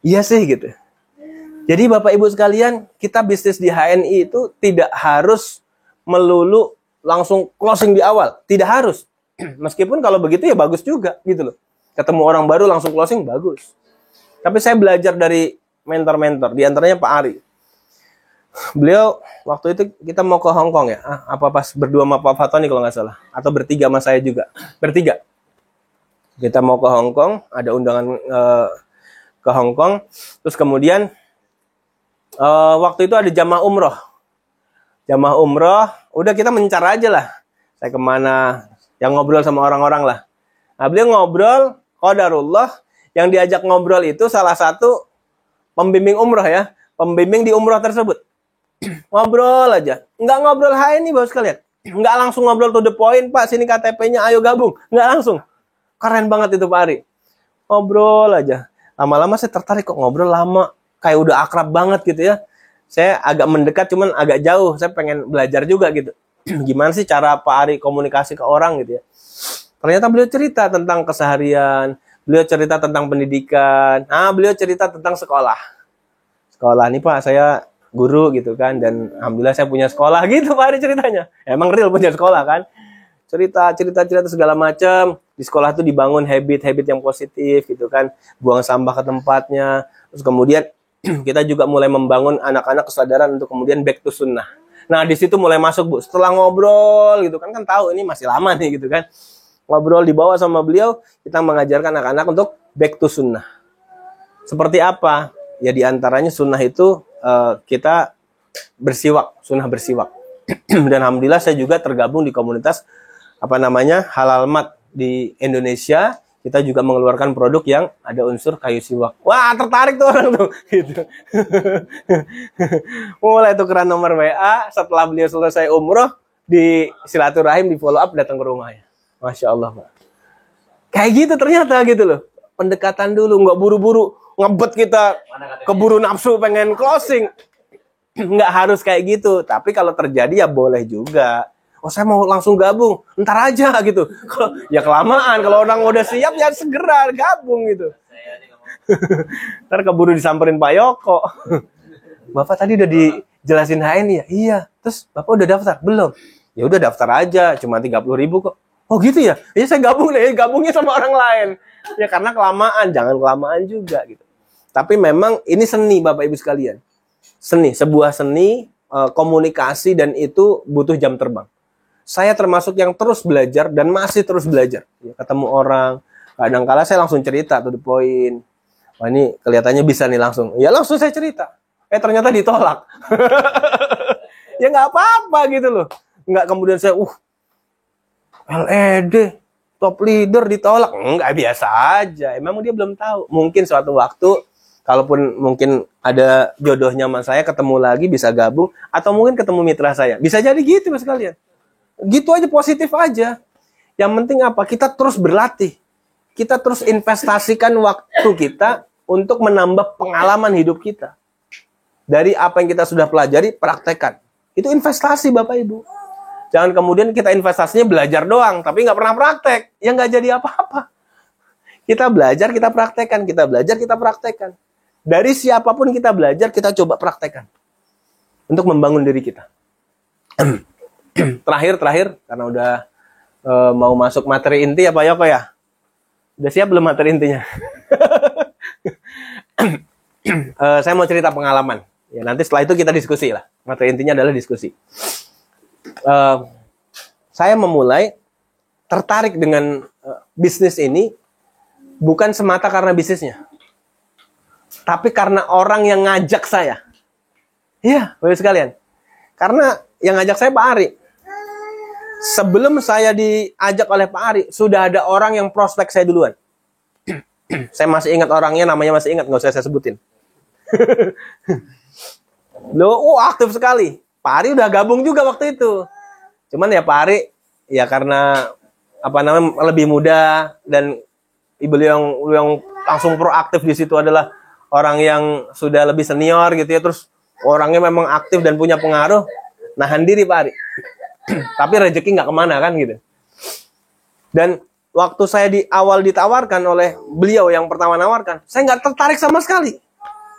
Iya sih gitu. Jadi Bapak Ibu sekalian, kita bisnis di HNI itu tidak harus melulu langsung closing di awal. Tidak harus. Meskipun kalau begitu ya bagus juga gitu loh. Ketemu orang baru langsung closing, bagus. Tapi saya belajar dari mentor-mentor, di antaranya Pak Ari. Beliau waktu itu kita mau ke Hong Kong ya. Apa pas berdua sama Pak Fatoni kalau nggak salah. Atau bertiga sama saya juga. Bertiga. Kita mau ke Hong Kong, ada undangan ke Hong Kong. Terus kemudian waktu itu ada jamaah umroh. Jamaah umroh, udah kita mencar aja lah. Saya kemana, yang ngobrol sama orang-orang lah. Nah beliau ngobrol, qadarullah, yang diajak ngobrol itu salah satu pembimbing umroh ya. Pembimbing di umroh tersebut. Ngobrol aja. Nggak ngobrol HNI Bapak sekalian. Nggak langsung ngobrol to the point, Pak, sini KTP-nya, ayo gabung. Nggak langsung. Keren banget itu Pak Ari. Ngobrol aja. Lama-lama saya tertarik kok ngobrol lama. Kayak udah akrab banget gitu ya. Saya agak mendekat cuman agak jauh. Saya pengen belajar juga gitu. Gimana sih cara Pak Ari komunikasi ke orang gitu ya. Ternyata beliau cerita tentang keseharian. Beliau cerita tentang pendidikan. Beliau cerita tentang sekolah. Sekolah nih Pak, saya guru gitu kan. Dan alhamdulillah saya punya sekolah gitu Pak Ari ceritanya. Emang real punya sekolah kan. Cerita segala macam. Di sekolah tuh dibangun habit-habit yang positif gitu kan. Buang sampah ke tempatnya. Terus kemudian kita juga mulai membangun anak-anak kesadaran untuk kemudian back to sunnah. Nah di situ mulai masuk Bu. Setelah ngobrol gitu kan tahu ini masih lama nih gitu kan. Ngobrol dibawa sama beliau, kita mengajarkan anak-anak untuk back to sunnah. Seperti apa? Ya diantaranya sunnah itu kita bersiwak, sunnah bersiwak. Dan alhamdulillah saya juga tergabung di komunitas Halal Mat di Indonesia. Kita juga mengeluarkan produk yang ada unsur kayu siwak. Wah, tertarik tuh orang tuh. Gitu. Mulai tukeran nomor WA. Setelah beliau selesai umroh, di silaturahim, di follow up, datang ke rumahnya. Masya Allah, Pak. Kayak gitu ternyata gitu loh. Pendekatan dulu, nggak buru-buru. Ngebet kita, keburu nafsu pengen closing. Nggak harus kayak gitu. Tapi kalau terjadi ya boleh juga. Oh saya mau langsung gabung, ntar aja gitu. Ya kelamaan, kalau orang udah siap ya segera gabung gitu. Ntar keburu disamperin Pak Yoko. Bapak tadi udah dijelasin HNI ya? Iya. Terus Bapak udah daftar? Belum. Ya udah daftar aja, cuma 30.000 kok. Oh gitu ya? Ya saya gabung deh, gabungnya sama orang lain. Ya karena kelamaan, jangan kelamaan juga gitu. Tapi memang ini seni Bapak Ibu sekalian. Seni, sebuah seni komunikasi dan itu butuh jam terbang. Saya termasuk yang terus belajar dan masih terus belajar. Ya, ketemu orang, kadang-kala saya langsung cerita to the point. Wah ini kelihatannya bisa nih langsung. Ya langsung saya cerita. Ternyata ditolak. Ya nggak apa-apa gitu loh. Nggak kemudian saya, LED, top leader ditolak. Nggak, biasa aja. Emang dia belum tahu. Mungkin suatu waktu, kalaupun mungkin ada jodohnya sama saya, ketemu lagi, bisa gabung. Atau mungkin ketemu mitra saya. Bisa jadi gitu Mas kalian. Gitu aja, positif aja. Yang penting apa? Kita terus berlatih. Kita terus investasikan waktu kita untuk menambah pengalaman hidup kita. Dari apa yang kita sudah pelajari, praktekkan. Itu investasi Bapak Ibu. Jangan kemudian kita investasinya belajar doang, tapi nggak pernah praktek. Ya nggak jadi apa-apa. Kita belajar, kita praktekkan. Kita belajar, kita praktekkan. Dari siapapun kita belajar, kita coba praktekkan. Untuk membangun diri kita. Terakhir, karena udah mau masuk materi inti ya Pak Yoko ya? Udah siap belum materi intinya? Saya mau cerita pengalaman. Ya nanti setelah itu kita diskusi lah. Materi intinya adalah diskusi. Saya memulai tertarik dengan bisnis ini bukan semata karena bisnisnya. Tapi karena orang yang ngajak saya. Iya, Bapak sekalian. Karena yang ngajak saya Pak Ari. Sebelum saya diajak oleh Pak Ari, sudah ada orang yang prospek saya duluan. Saya masih ingat orangnya, namanya masih ingat, nggak usah saya sebutin. Loh, aktif sekali. Pak Ari udah gabung juga waktu itu. Cuman ya Pak Ari, ya karena lebih muda dan beliau yang langsung proaktif di situ adalah orang yang sudah lebih senior gitu ya. Terus orangnya memang aktif dan punya pengaruh. Nahan diri Pak Ari. Tapi rezeki nggak kemana kan gitu. Dan waktu saya di awal ditawarkan oleh beliau yang pertama nawarkan, saya nggak tertarik sama sekali.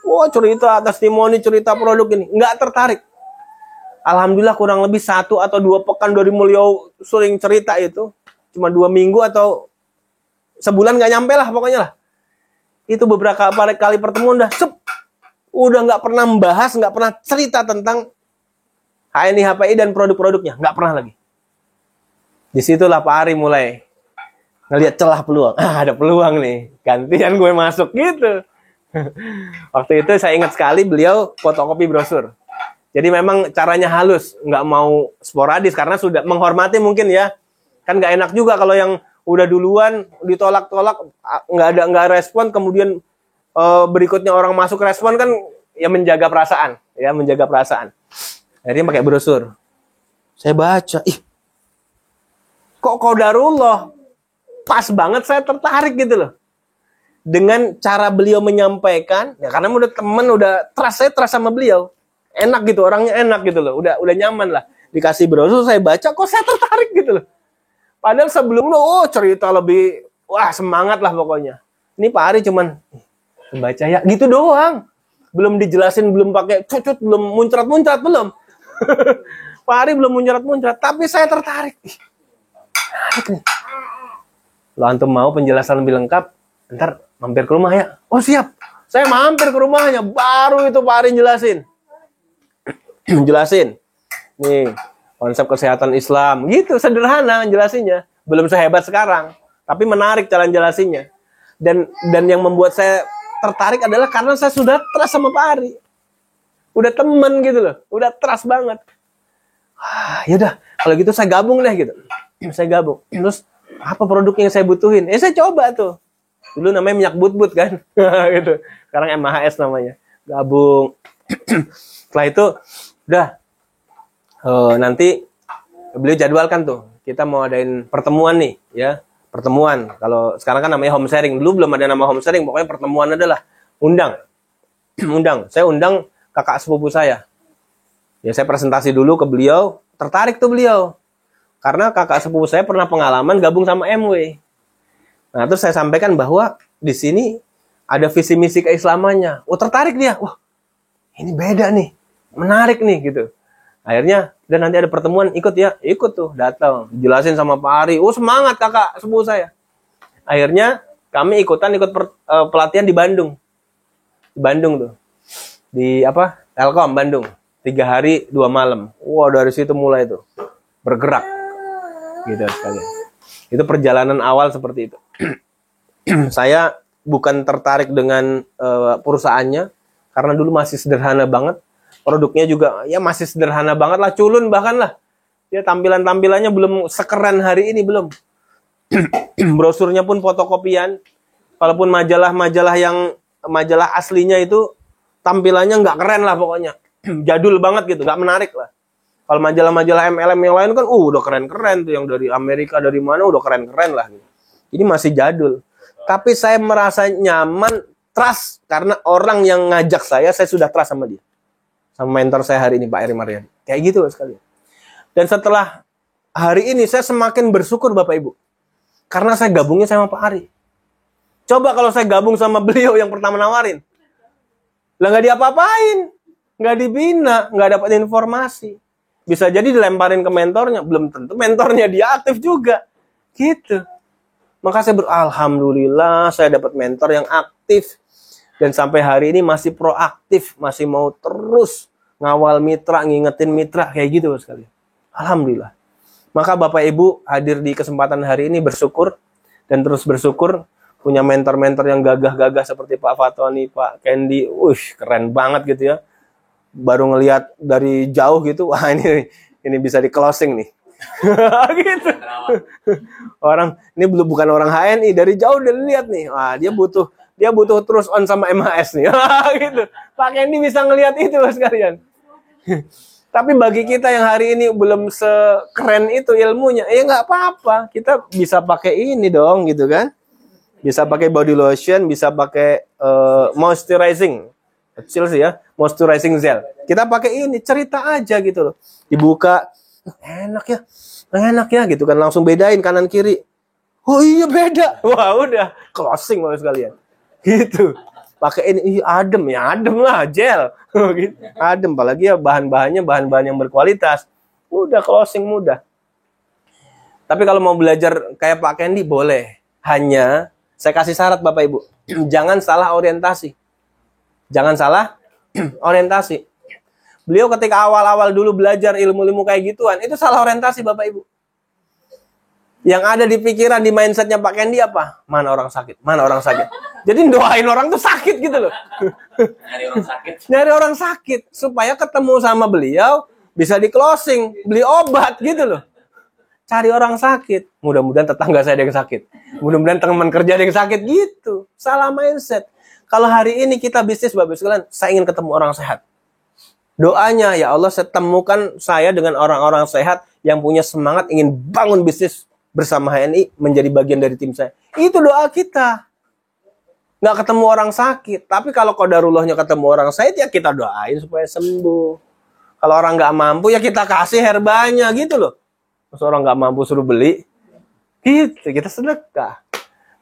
Wah, cerita testimoni, cerita produk ini. Nggak tertarik. Alhamdulillah kurang lebih 1 atau 2 pekan dari beliau sering cerita itu. Cuma 2 minggu atau sebulan nggak nyampe lah pokoknya lah. Itu beberapa kali pertemuan udah nggak pernah membahas, nggak pernah cerita tentang HNI HPI dan produk-produknya. Nggak pernah lagi. Disitulah Pak Ari mulai ngelihat celah peluang. Ada peluang nih. Gantian gue masuk gitu. Waktu itu saya ingat sekali beliau fotokopi brosur. Jadi memang caranya halus, nggak mau sporadis karena sudah menghormati mungkin ya. Kan nggak enak juga kalau yang udah duluan ditolak-tolak, nggak respon, kemudian berikutnya orang masuk respon kan ya menjaga perasaan, ya menjaga perasaan. Akhirnya pakai brosur. Saya baca, kok qadarullah, pas banget saya tertarik gitu loh. Dengan cara beliau menyampaikan, ya karena udah temen, udah saya trust sama beliau. Enak gitu, orangnya enak gitu loh. Udah nyaman lah. Dikasih brosur, saya baca, kok saya tertarik gitu loh. Padahal sebelumnya, cerita lebih, wah semangat lah pokoknya. Ini Pak Ari cuman, baca ya, gitu doang. Belum dijelasin, belum pakai cucut, belum muncrat-muncrat, belum. Pak Ari belum muncrat-muncrat, tapi saya tertarik. Menarik nih. Lo antum mau penjelasan lebih lengkap, ntar mampir ke rumah ya. Oh siap, saya mampir ke rumahnya, baru itu Pak Ari jelasin. Jelasin nih konsep kesehatan Islam gitu, sederhana jelasinnya, belum sehebat sekarang tapi menarik cara jelasinnya. Dan yang membuat saya tertarik adalah karena saya sudah trust sama Pak Ari, udah temen gitu loh, udah trust banget. Yaudah kalau gitu saya gabung deh gitu. Saya gabung, terus apa produk yang saya butuhin, saya coba tuh. Dulu namanya minyak but-but kan. Gitu. Sekarang MHS namanya. Gabung. Setelah itu udah nanti beliau jadwalkan tuh, kita mau adain pertemuan nih ya, pertemuan. Kalau sekarang kan namanya home sharing, dulu belum ada nama home sharing, pokoknya pertemuan adalah undang. Saya undang kakak sepupu saya ya, saya presentasi dulu ke beliau. Tertarik tuh beliau karena kakak sepupu saya pernah pengalaman gabung sama MW. Nah terus saya sampaikan bahwa di sini ada visi misi keislamannya. Tertarik dia, wah ini beda nih, menarik nih gitu. Akhirnya dan nanti ada pertemuan, ikut ya, ikut tuh, datang, jelasin sama Pak Ari. Semangat kakak sepupu saya. Akhirnya kami ikut pelatihan di Bandung. Di Bandung tuh. Di Telkom Bandung. 3 hari 2 malam. Dari situ mulai tuh bergerak. Gitu sekalian. Itu perjalanan awal seperti itu. Saya bukan tertarik dengan perusahaannya karena dulu masih sederhana banget. Produknya juga ya masih sederhana banget lah, culun bahkan lah. Ya tampilannya belum sekeren hari ini, belum. Brosurnya pun fotokopian. Walaupun majalah aslinya itu tampilannya nggak keren lah pokoknya. Jadul banget gitu, nggak menarik lah. Kalau majalah-majalah MLM yang lain kan udah keren-keren tuh, yang dari Amerika dari mana udah keren-keren lah gitu. Ini masih jadul. Tapi saya merasa nyaman, trust karena orang yang ngajak saya sudah trust sama dia. Sama mentor saya hari ini, Pak Eri Marian. Kayak gitu sekali. Dan setelah hari ini, saya semakin bersyukur Bapak Ibu. Karena saya gabungnya sama Pak Ari. Coba kalau saya gabung sama beliau yang pertama nawarin. Lah nggak diapa-apain. Nggak dibina. Nggak dapat informasi. Bisa jadi dilemparin ke mentornya. Belum tentu mentornya dia aktif juga. Gitu. Maka saya alhamdulillah saya dapat mentor yang aktif. Dan sampai hari ini masih proaktif, masih mau terus ngawal mitra, ngingetin mitra, kayak gitu sekali. Alhamdulillah. Maka Bapak Ibu hadir di kesempatan hari ini bersyukur dan terus bersyukur punya mentor-mentor yang gagah-gagah seperti Pak Fatoni, Pak Kendi. Keren banget gitu ya. Baru ngelihat dari jauh gitu, wah ini bisa di closing nih. Gitu. Orang ini bukan orang HNI, dari jauh udah lihat nih. Wah, dia butuh terus on sama MHS nih. Gitu. Pak Kendi bisa ngelihat itu sekalian. Tapi bagi kita yang hari ini belum sekeren itu ilmunya, ya nggak apa-apa. Kita bisa pakai ini dong, gitu kan? Bisa pakai body lotion, bisa pakai moisturizing. Kecil sih ya, moisturizing gel. Kita pakai ini, cerita aja gitu loh. Dibuka, enak ya gitu kan. Langsung bedain kanan kiri. Oh iya beda. Wah udah, closing sekalian. Gitu. pakai ini, ih, adem lah, gel. Gitu. Adem, apalagi ya bahan-bahannya bahan-bahan yang berkualitas. Udah closing mudah. Tapi kalau mau belajar kayak Pak Kendi boleh. Hanya saya kasih syarat Bapak Ibu, jangan salah orientasi. Jangan salah orientasi. Beliau ketika awal-awal dulu belajar ilmu-ilmu kayak gituan, itu salah orientasi Bapak Ibu. Yang ada di pikiran, di mindsetnya Pak Kendi apa? Mana orang sakit? Mana orang sakit? Jadi doain orang tuh sakit gitu loh. Nyari orang sakit. Nyari orang sakit. Supaya ketemu sama beliau, bisa di closing. Beli obat gitu loh. Cari orang sakit. Mudah-mudahan tetangga saya ada yang sakit. Mudah-mudahan teman kerja ada yang sakit gitu. Salah mindset. Kalau hari ini kita bisnis, Bapak sekalian, saya ingin ketemu orang sehat. Doanya, ya Allah, temukan saya dengan orang-orang sehat yang punya semangat ingin bangun bisnis bersama HNI, menjadi bagian dari tim saya. Itu doa kita. Nggak ketemu orang sakit. Tapi kalau qadarullahnya ketemu orang sakit, ya kita doain supaya sembuh. Kalau orang nggak mampu, ya kita kasih herbanya gitu loh. Terus orang nggak mampu suruh beli, gitu, kita sedekah.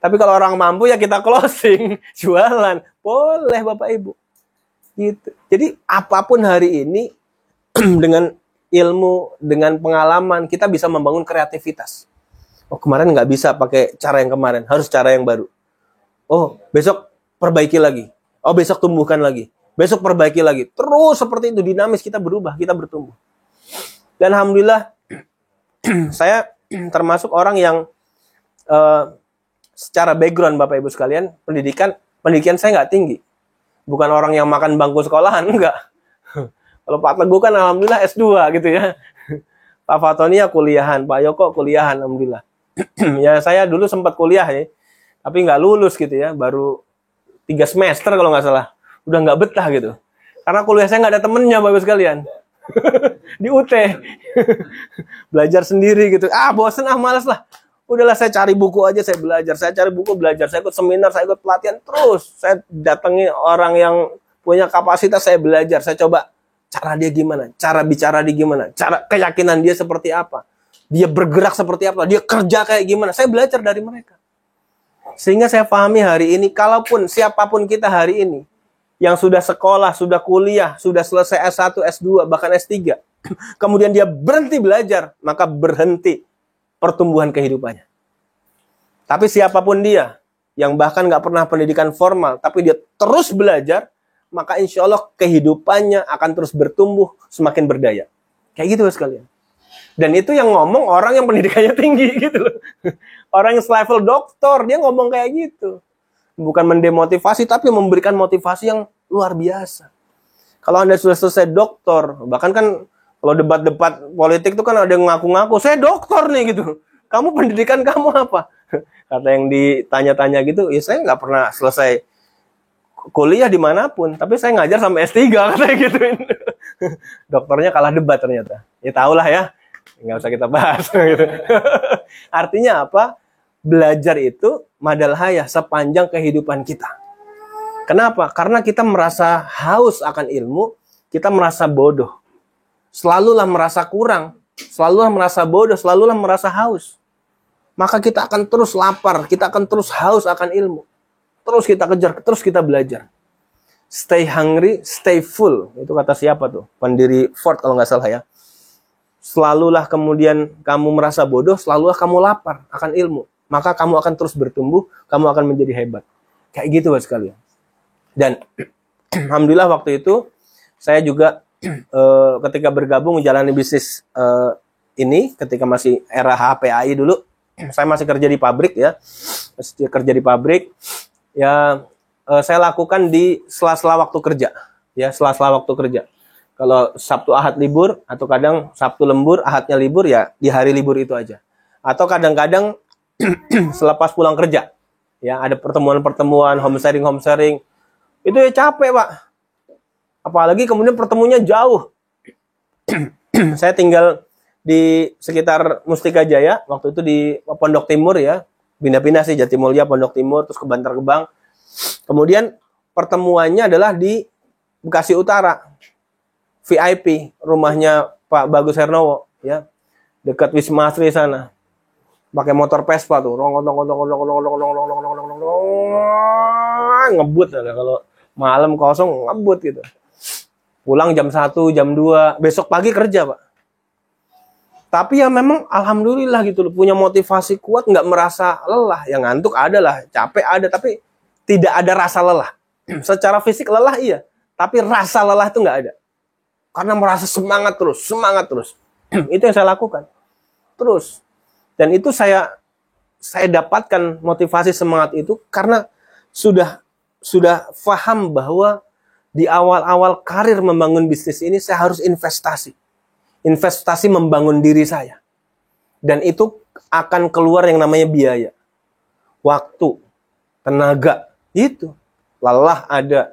Tapi kalau orang mampu, ya kita closing, jualan. Boleh Bapak Ibu. Gitu. Jadi apapun hari ini, dengan ilmu, dengan pengalaman, kita bisa membangun kreativitas. Oh, kemarin nggak bisa pakai cara yang kemarin, harus cara yang baru. Oh, besok perbaiki lagi. Oh, besok tumbuhkan lagi. Besok perbaiki lagi. Terus seperti itu, dinamis, kita berubah, kita bertumbuh. Dan alhamdulillah, saya termasuk orang yang secara background Bapak Ibu sekalian, pendidikan saya nggak tinggi. Bukan orang yang makan bangku sekolahan, enggak. Kalau Pak Teguh kan alhamdulillah S2 gitu ya. Pak Fatonia kuliahan, Pak Yoko kuliahan, alhamdulillah. Ya saya dulu sempat kuliah ya, tapi nggak lulus gitu ya, baru 3 semester kalau nggak salah, udah nggak betah gitu, karena kuliah saya nggak ada temennya Bapak sekalian, di UT, belajar sendiri gitu, bosen males lah, udahlah saya cari buku aja, saya belajar, saya cari buku belajar, saya ikut seminar, saya ikut pelatihan terus, saya datangi orang yang punya kapasitas, saya belajar, saya coba cara dia gimana, cara bicara dia gimana, cara keyakinan dia seperti apa. Dia bergerak seperti apa, dia kerja kayak gimana. Saya belajar dari mereka. Sehingga saya pahami hari ini, kalaupun siapapun kita hari ini, yang sudah sekolah, sudah kuliah, sudah selesai S1, S2, bahkan S3, kemudian dia berhenti belajar, maka berhenti pertumbuhan kehidupannya. Tapi siapapun dia, yang bahkan nggak pernah pendidikan formal, tapi dia terus belajar, maka insya Allah kehidupannya akan terus bertumbuh, semakin berdaya. Kayak gitu sekalian. Dan itu yang ngomong orang yang pendidikannya tinggi gitu loh. Orang yang selevel doktor, dia ngomong kayak gitu. Bukan mendemotivasi, tapi memberikan motivasi yang luar biasa. Kalau Anda sudah selesai doktor, bahkan kan kalau debat-debat politik itu kan ada yang ngaku-ngaku, saya doktor nih gitu. Kamu pendidikan kamu apa? Kata yang ditanya-tanya gitu, ya saya nggak pernah selesai kuliah dimanapun, tapi saya ngajar sampai S3 katanya gituin. Dokternya kalah debat ternyata. Ya tahulah ya. Nggak usah kita bahas gitu. Artinya apa? Belajar itu madal hayah sepanjang kehidupan kita. Kenapa? Karena kita merasa haus akan ilmu, kita merasa bodoh. Selalulah merasa kurang, selalulah merasa bodoh, selalulah merasa haus. Maka kita akan terus lapar, kita akan terus haus akan ilmu. Terus kita kejar, terus kita belajar. Stay hungry, stay full. Itu kata siapa tuh? Pendiri Ford kalau nggak salah ya. Selalulah kemudian kamu merasa bodoh, selalulah kamu lapar akan ilmu. Maka kamu akan terus bertumbuh, kamu akan menjadi hebat. Kayak gitu Bapak sekalian. Dan alhamdulillah waktu itu saya juga ketika bergabung menjalani bisnis ini, ketika masih era HPAI dulu, saya masih kerja di pabrik ya. Masih kerja di pabrik. Ya saya lakukan di sela-sela waktu kerja. Ya, sela-sela waktu kerja. Kalau Sabtu Ahad libur, atau kadang Sabtu lembur, Ahadnya libur, ya di hari libur itu aja. Atau kadang-kadang selepas pulang kerja, ya ada pertemuan-pertemuan, home sharing, itu ya capek Pak. Apalagi kemudian pertemuannya jauh. Saya tinggal di sekitar Mustika Jaya, waktu itu di Pondok Timur ya, pindah-pindah sih Jatimulya, Pondok Timur, terus ke Bantar Gebang. Kemudian pertemuannya adalah di Bekasi Utara. VIP, rumahnya Pak Bagus Hernowo, ya, dekat Wisma Asri sana. Pakai motor Vespa tuh, ngebut ada kalau Malam kosong ngebut gitu. Pulang jam 1, jam 2, besok pagi kerja, Pak. Tapi ya memang alhamdulillah gitu loh, punya motivasi kuat, nggak merasa lelah. Yang ngantuk ada lah, capek ada, tapi tidak ada rasa lelah. Secara fisik lelah iya, tapi rasa lelah itu nggak ada. Karena merasa semangat terus, semangat terus. Itu yang saya lakukan. Terus. Dan itu saya dapatkan motivasi semangat itu karena sudah paham bahwa di awal-awal karir membangun bisnis ini saya harus investasi. Investasi membangun diri saya. Dan itu akan keluar yang namanya biaya. Waktu, tenaga, itu. Lelah ada,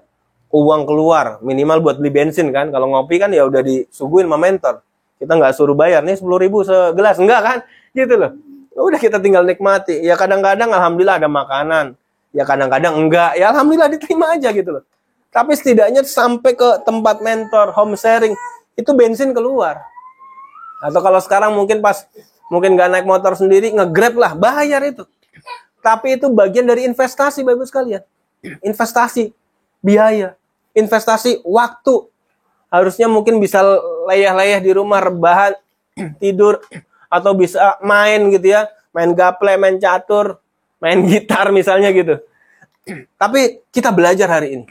uang keluar, minimal buat beli bensin kan. Kalau ngopi kan ya udah disuguhin sama mentor. Kita nggak suruh bayar, nih 10.000 segelas, enggak kan? Gitu loh. Udah kita tinggal nikmati. Ya kadang-kadang alhamdulillah ada makanan. Ya kadang-kadang enggak. Ya alhamdulillah diterima aja gitu loh. Tapi setidaknya sampai ke tempat mentor, home sharing, itu bensin keluar. Atau kalau sekarang mungkin mungkin nggak naik motor sendiri, nge-grab lah, bayar itu. Tapi itu bagian dari investasi, Bapak Ibu sekalian. Investasi biaya, investasi waktu. Harusnya mungkin bisa leyeh-leyeh di rumah, rebahan, tidur, atau bisa main gitu ya, main gaple, main catur, main gitar misalnya gitu. Tapi kita belajar hari ini.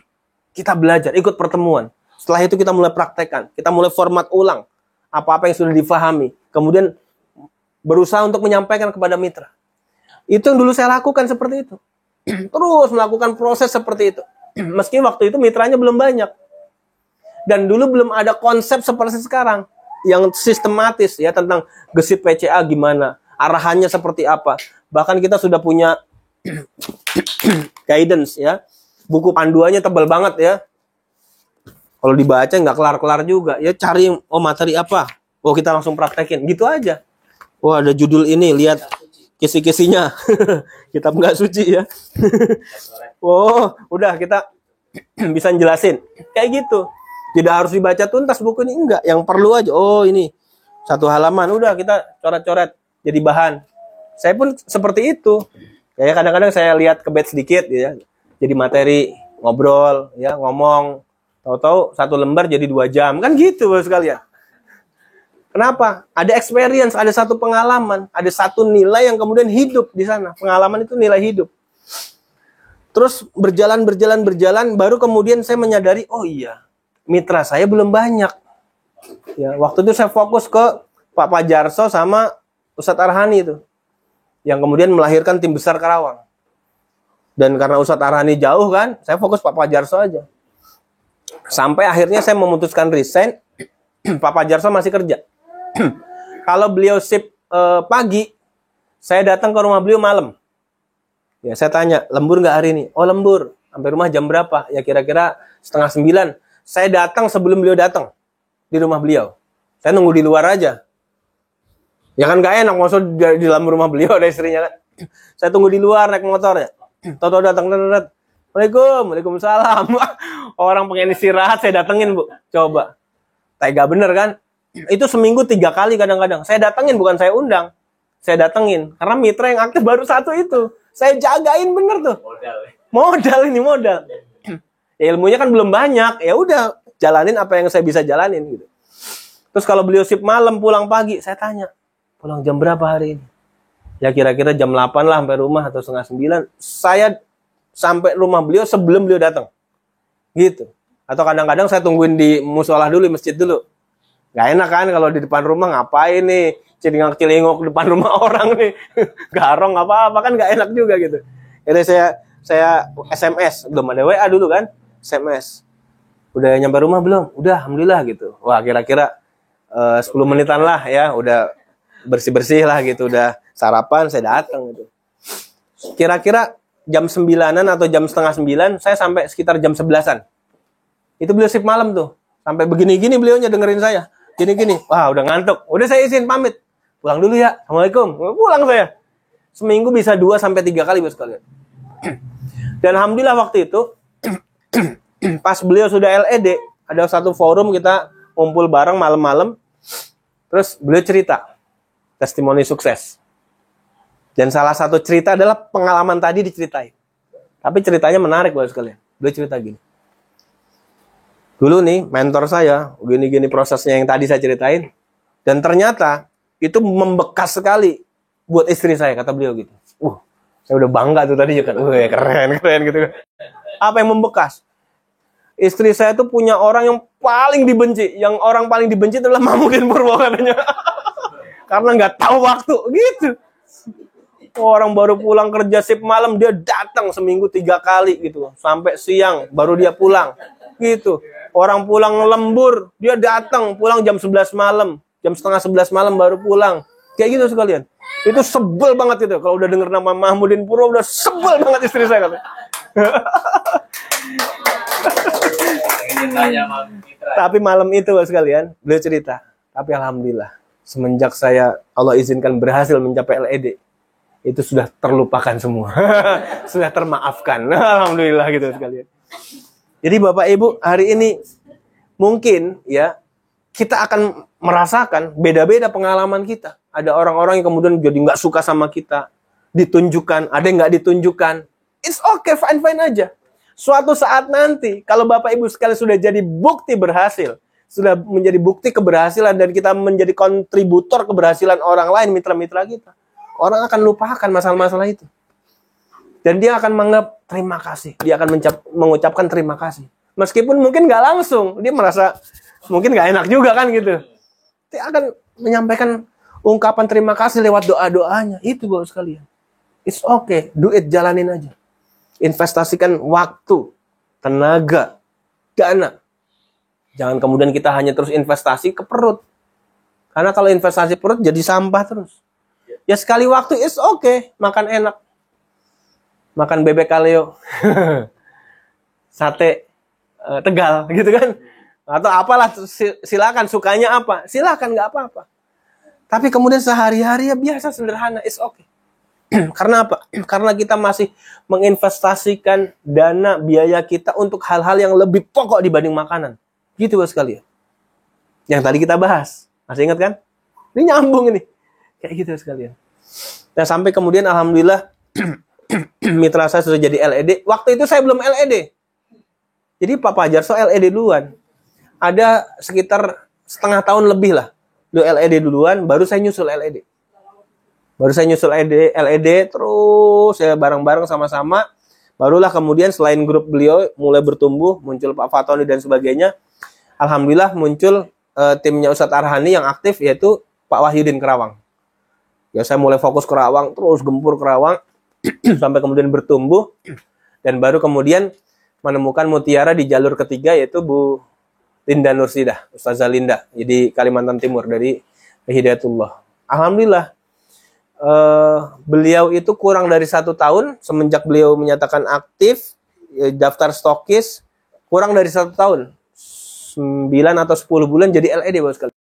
Kita belajar, ikut pertemuan. Setelah itu kita mulai praktekkan, kita mulai format ulang apa-apa yang sudah difahami. Kemudian berusaha untuk menyampaikan kepada mitra. Itu yang dulu saya lakukan seperti itu. Terus melakukan proses seperti itu. Meski waktu itu mitranya belum banyak. Dan dulu belum ada konsep seperti sekarang. Yang sistematis ya tentang gesit PCA gimana. Arahannya seperti apa. Bahkan kita sudah punya guidance ya. Buku panduannya tebal banget ya. Kalau dibaca nggak kelar-kelar juga. Ya cari, materi apa? Oh kita langsung praktekin. Gitu aja. Oh ada judul ini, lihat kisi-kisinya. Kitab nggak suci ya. Oh udah kita bisa jelasin. Kayak gitu. Tidak harus dibaca tuntas buku ini. Enggak. Yang perlu aja. Oh ini. 1 halaman. Udah kita coret-coret. Jadi bahan. Saya pun seperti itu. Ya kadang-kadang saya lihat kebet sedikit ya. Jadi materi. Ngobrol. Ya ngomong. Tahu-tahu 1 lembar jadi 2 jam. Kan gitu sekalian. Kenapa? Ada experience, ada satu pengalaman, ada satu nilai yang kemudian hidup di sana. Pengalaman itu nilai hidup. Terus berjalan, baru kemudian saya menyadari, oh iya, mitra saya belum banyak. Ya, waktu itu saya fokus ke Pak Pajarso sama Ustadz Arhani itu. Yang kemudian melahirkan tim besar Karawang. Dan karena Ustadz Arhani jauh kan, saya fokus Pak Pajarso aja. Sampai akhirnya saya memutuskan resign, Pak Pajarso masih kerja. Kalau beliau sip pagi, saya datang ke rumah beliau malam. Ya saya tanya, lembur nggak hari ini? Oh lembur. Sampai rumah jam berapa? Ya kira-kira 8:30. Saya datang sebelum beliau datang di rumah beliau. Saya nunggu di luar aja. Ya kan nggak enak, maksud di dalam rumah beliau ada istrinya kan. Saya tunggu di luar naik motor ya. Toto datang, Assalamualaikum, Waalaikumsalam. Orang pengen istirahat, saya datengin, Bu. Coba. Tega bener kan? Itu seminggu 3 kali kadang-kadang. Saya datengin, bukan saya undang. Saya datengin. Karena mitra yang aktif baru 1 itu. Saya jagain bener tuh. Modal ini, modal. Ya, ilmunya kan belum banyak. Ya udah, jalanin apa yang saya bisa jalanin gitu. Terus kalau beliau sip malam, pulang pagi, saya tanya, pulang jam berapa hari ini? Ya kira-kira jam 8 lah sampai rumah atau 8:30. Saya sampai rumah beliau sebelum beliau datang. Gitu. Atau kadang-kadang saya tungguin di musola dulu, masjid dulu. Gak enak kan kalau di depan rumah ngapain nih? Celingak-celinguk depan rumah orang nih. Garong apa-apa kan gak enak juga gitu. Jadi saya SMS, belum ada WA dulu kan? SMS. Udah nyampe rumah belum? Udah, alhamdulillah gitu. Wah, kira-kira 10 menitan lah ya, udah bersih-bersih lah gitu, udah sarapan, saya datang gitu. Kira-kira jam 9-an atau jam setengah 9, saya sampai sekitar jam 11-an. Itu beliau sip malam tuh. Sampai begini-gini beliaunya dengerin saya. Gini-gini. Wah, udah ngantuk. Udah saya izin pamit. Pulang dulu ya. Assalamualaikum. Pulang saya. Seminggu bisa 2-3 kali bos kalian. Dan alhamdulillah waktu itu pas beliau sudah LED, ada satu forum kita ngumpul bareng malam-malam. Terus beliau cerita testimoni sukses. Dan salah satu cerita adalah pengalaman tadi diceritain. Tapi ceritanya menarik bos kalian. Beliau cerita gini. Dulu nih mentor saya, gini-gini prosesnya yang tadi saya ceritain. Dan ternyata itu membekas sekali buat istri saya, kata beliau gitu. Saya udah bangga tuh tadi kan. Keren gitu. Apa yang membekas? Istri saya tuh punya orang yang paling dibenci. Yang orang paling dibenci adalah Mahmudin Purwo katanya. Karena nggak tahu waktu gitu. Orang baru pulang kerja shift malam, dia datang seminggu 3 kali gitu. Sampai siang baru dia pulang gitu. Orang pulang lembur, dia datang pulang jam 11 malam. Jam setengah 11 malam baru pulang. Kayak gitu sekalian. Itu sebel banget itu. Kalau udah denger nama Mahmudin Purwo, udah sebel banget istri saya katanya. Tapi malam itu sekalian, beliau cerita. Tapi alhamdulillah, semenjak saya Allah izinkan berhasil mencapai LED, itu sudah terlupakan semua. Sudah termaafkan. Alhamdulillah gitu sekalian. Jadi Bapak Ibu, hari ini mungkin ya kita akan merasakan beda-beda pengalaman kita. Ada orang-orang yang kemudian jadi nggak suka sama kita, ditunjukkan, ada yang nggak ditunjukkan. It's okay, fine-fine aja. Suatu saat nanti, kalau Bapak Ibu sekalian sudah jadi bukti berhasil, sudah menjadi bukti keberhasilan, dan kita menjadi kontributor keberhasilan orang lain, mitra-mitra kita, orang akan lupakan masalah-masalah itu. Dan dia akan menganggap terima kasih. Dia akan mengucapkan terima kasih. Meskipun mungkin nggak langsung, dia merasa mungkin nggak enak juga kan gitu. Dia akan menyampaikan ungkapan terima kasih lewat doa-doanya. Itu Bapak sekalian. It's okay, do it, jalanin aja. Investasikan waktu, tenaga, dana. Jangan kemudian kita hanya terus investasi ke perut. Karena kalau investasi perut jadi sampah terus. Ya sekali waktu is okay, makan enak. Makan bebek kaleo. Sate Tegal gitu kan. Atau apalah, silakan, sukanya apa. Silakan, nggak apa-apa. Tapi kemudian sehari-hari ya biasa, sederhana, is okay. Karena apa? Karena kita masih menginvestasikan dana biaya kita untuk hal-hal yang lebih pokok dibanding makanan. Gitu Bapak sekalian. Yang tadi kita bahas. Masih ingat kan? Ini nyambung ini. Kayak gitu Bapak sekalian. Nah sampai kemudian alhamdulillah mitra saya sudah jadi LED. Waktu itu saya belum LED. Jadi Pak Pajarso LED duluan. Ada sekitar setengah tahun lebih lah. LED duluan, baru saya nyusul LED. Baru saya nyusul LED, terus ya bareng-bareng sama-sama. Barulah kemudian selain grup beliau mulai bertumbuh, muncul Pak Fatoni dan sebagainya. Alhamdulillah muncul timnya Ustadz Arhani yang aktif, yaitu Pak Wahyudin Kerawang. Ya saya mulai fokus Kerawang, terus gempur Kerawang, sampai kemudian bertumbuh. Dan baru kemudian menemukan mutiara di jalur ketiga, yaitu Bu Linda Nursidah, Ustazah Linda, jadi Kalimantan Timur dari Hidayatullah. Alhamdulillah. Beliau itu kurang dari 1 tahun semenjak beliau menyatakan aktif daftar stokis, kurang dari 1 tahun, 9 atau 10 bulan jadi LED Bapak sekalian.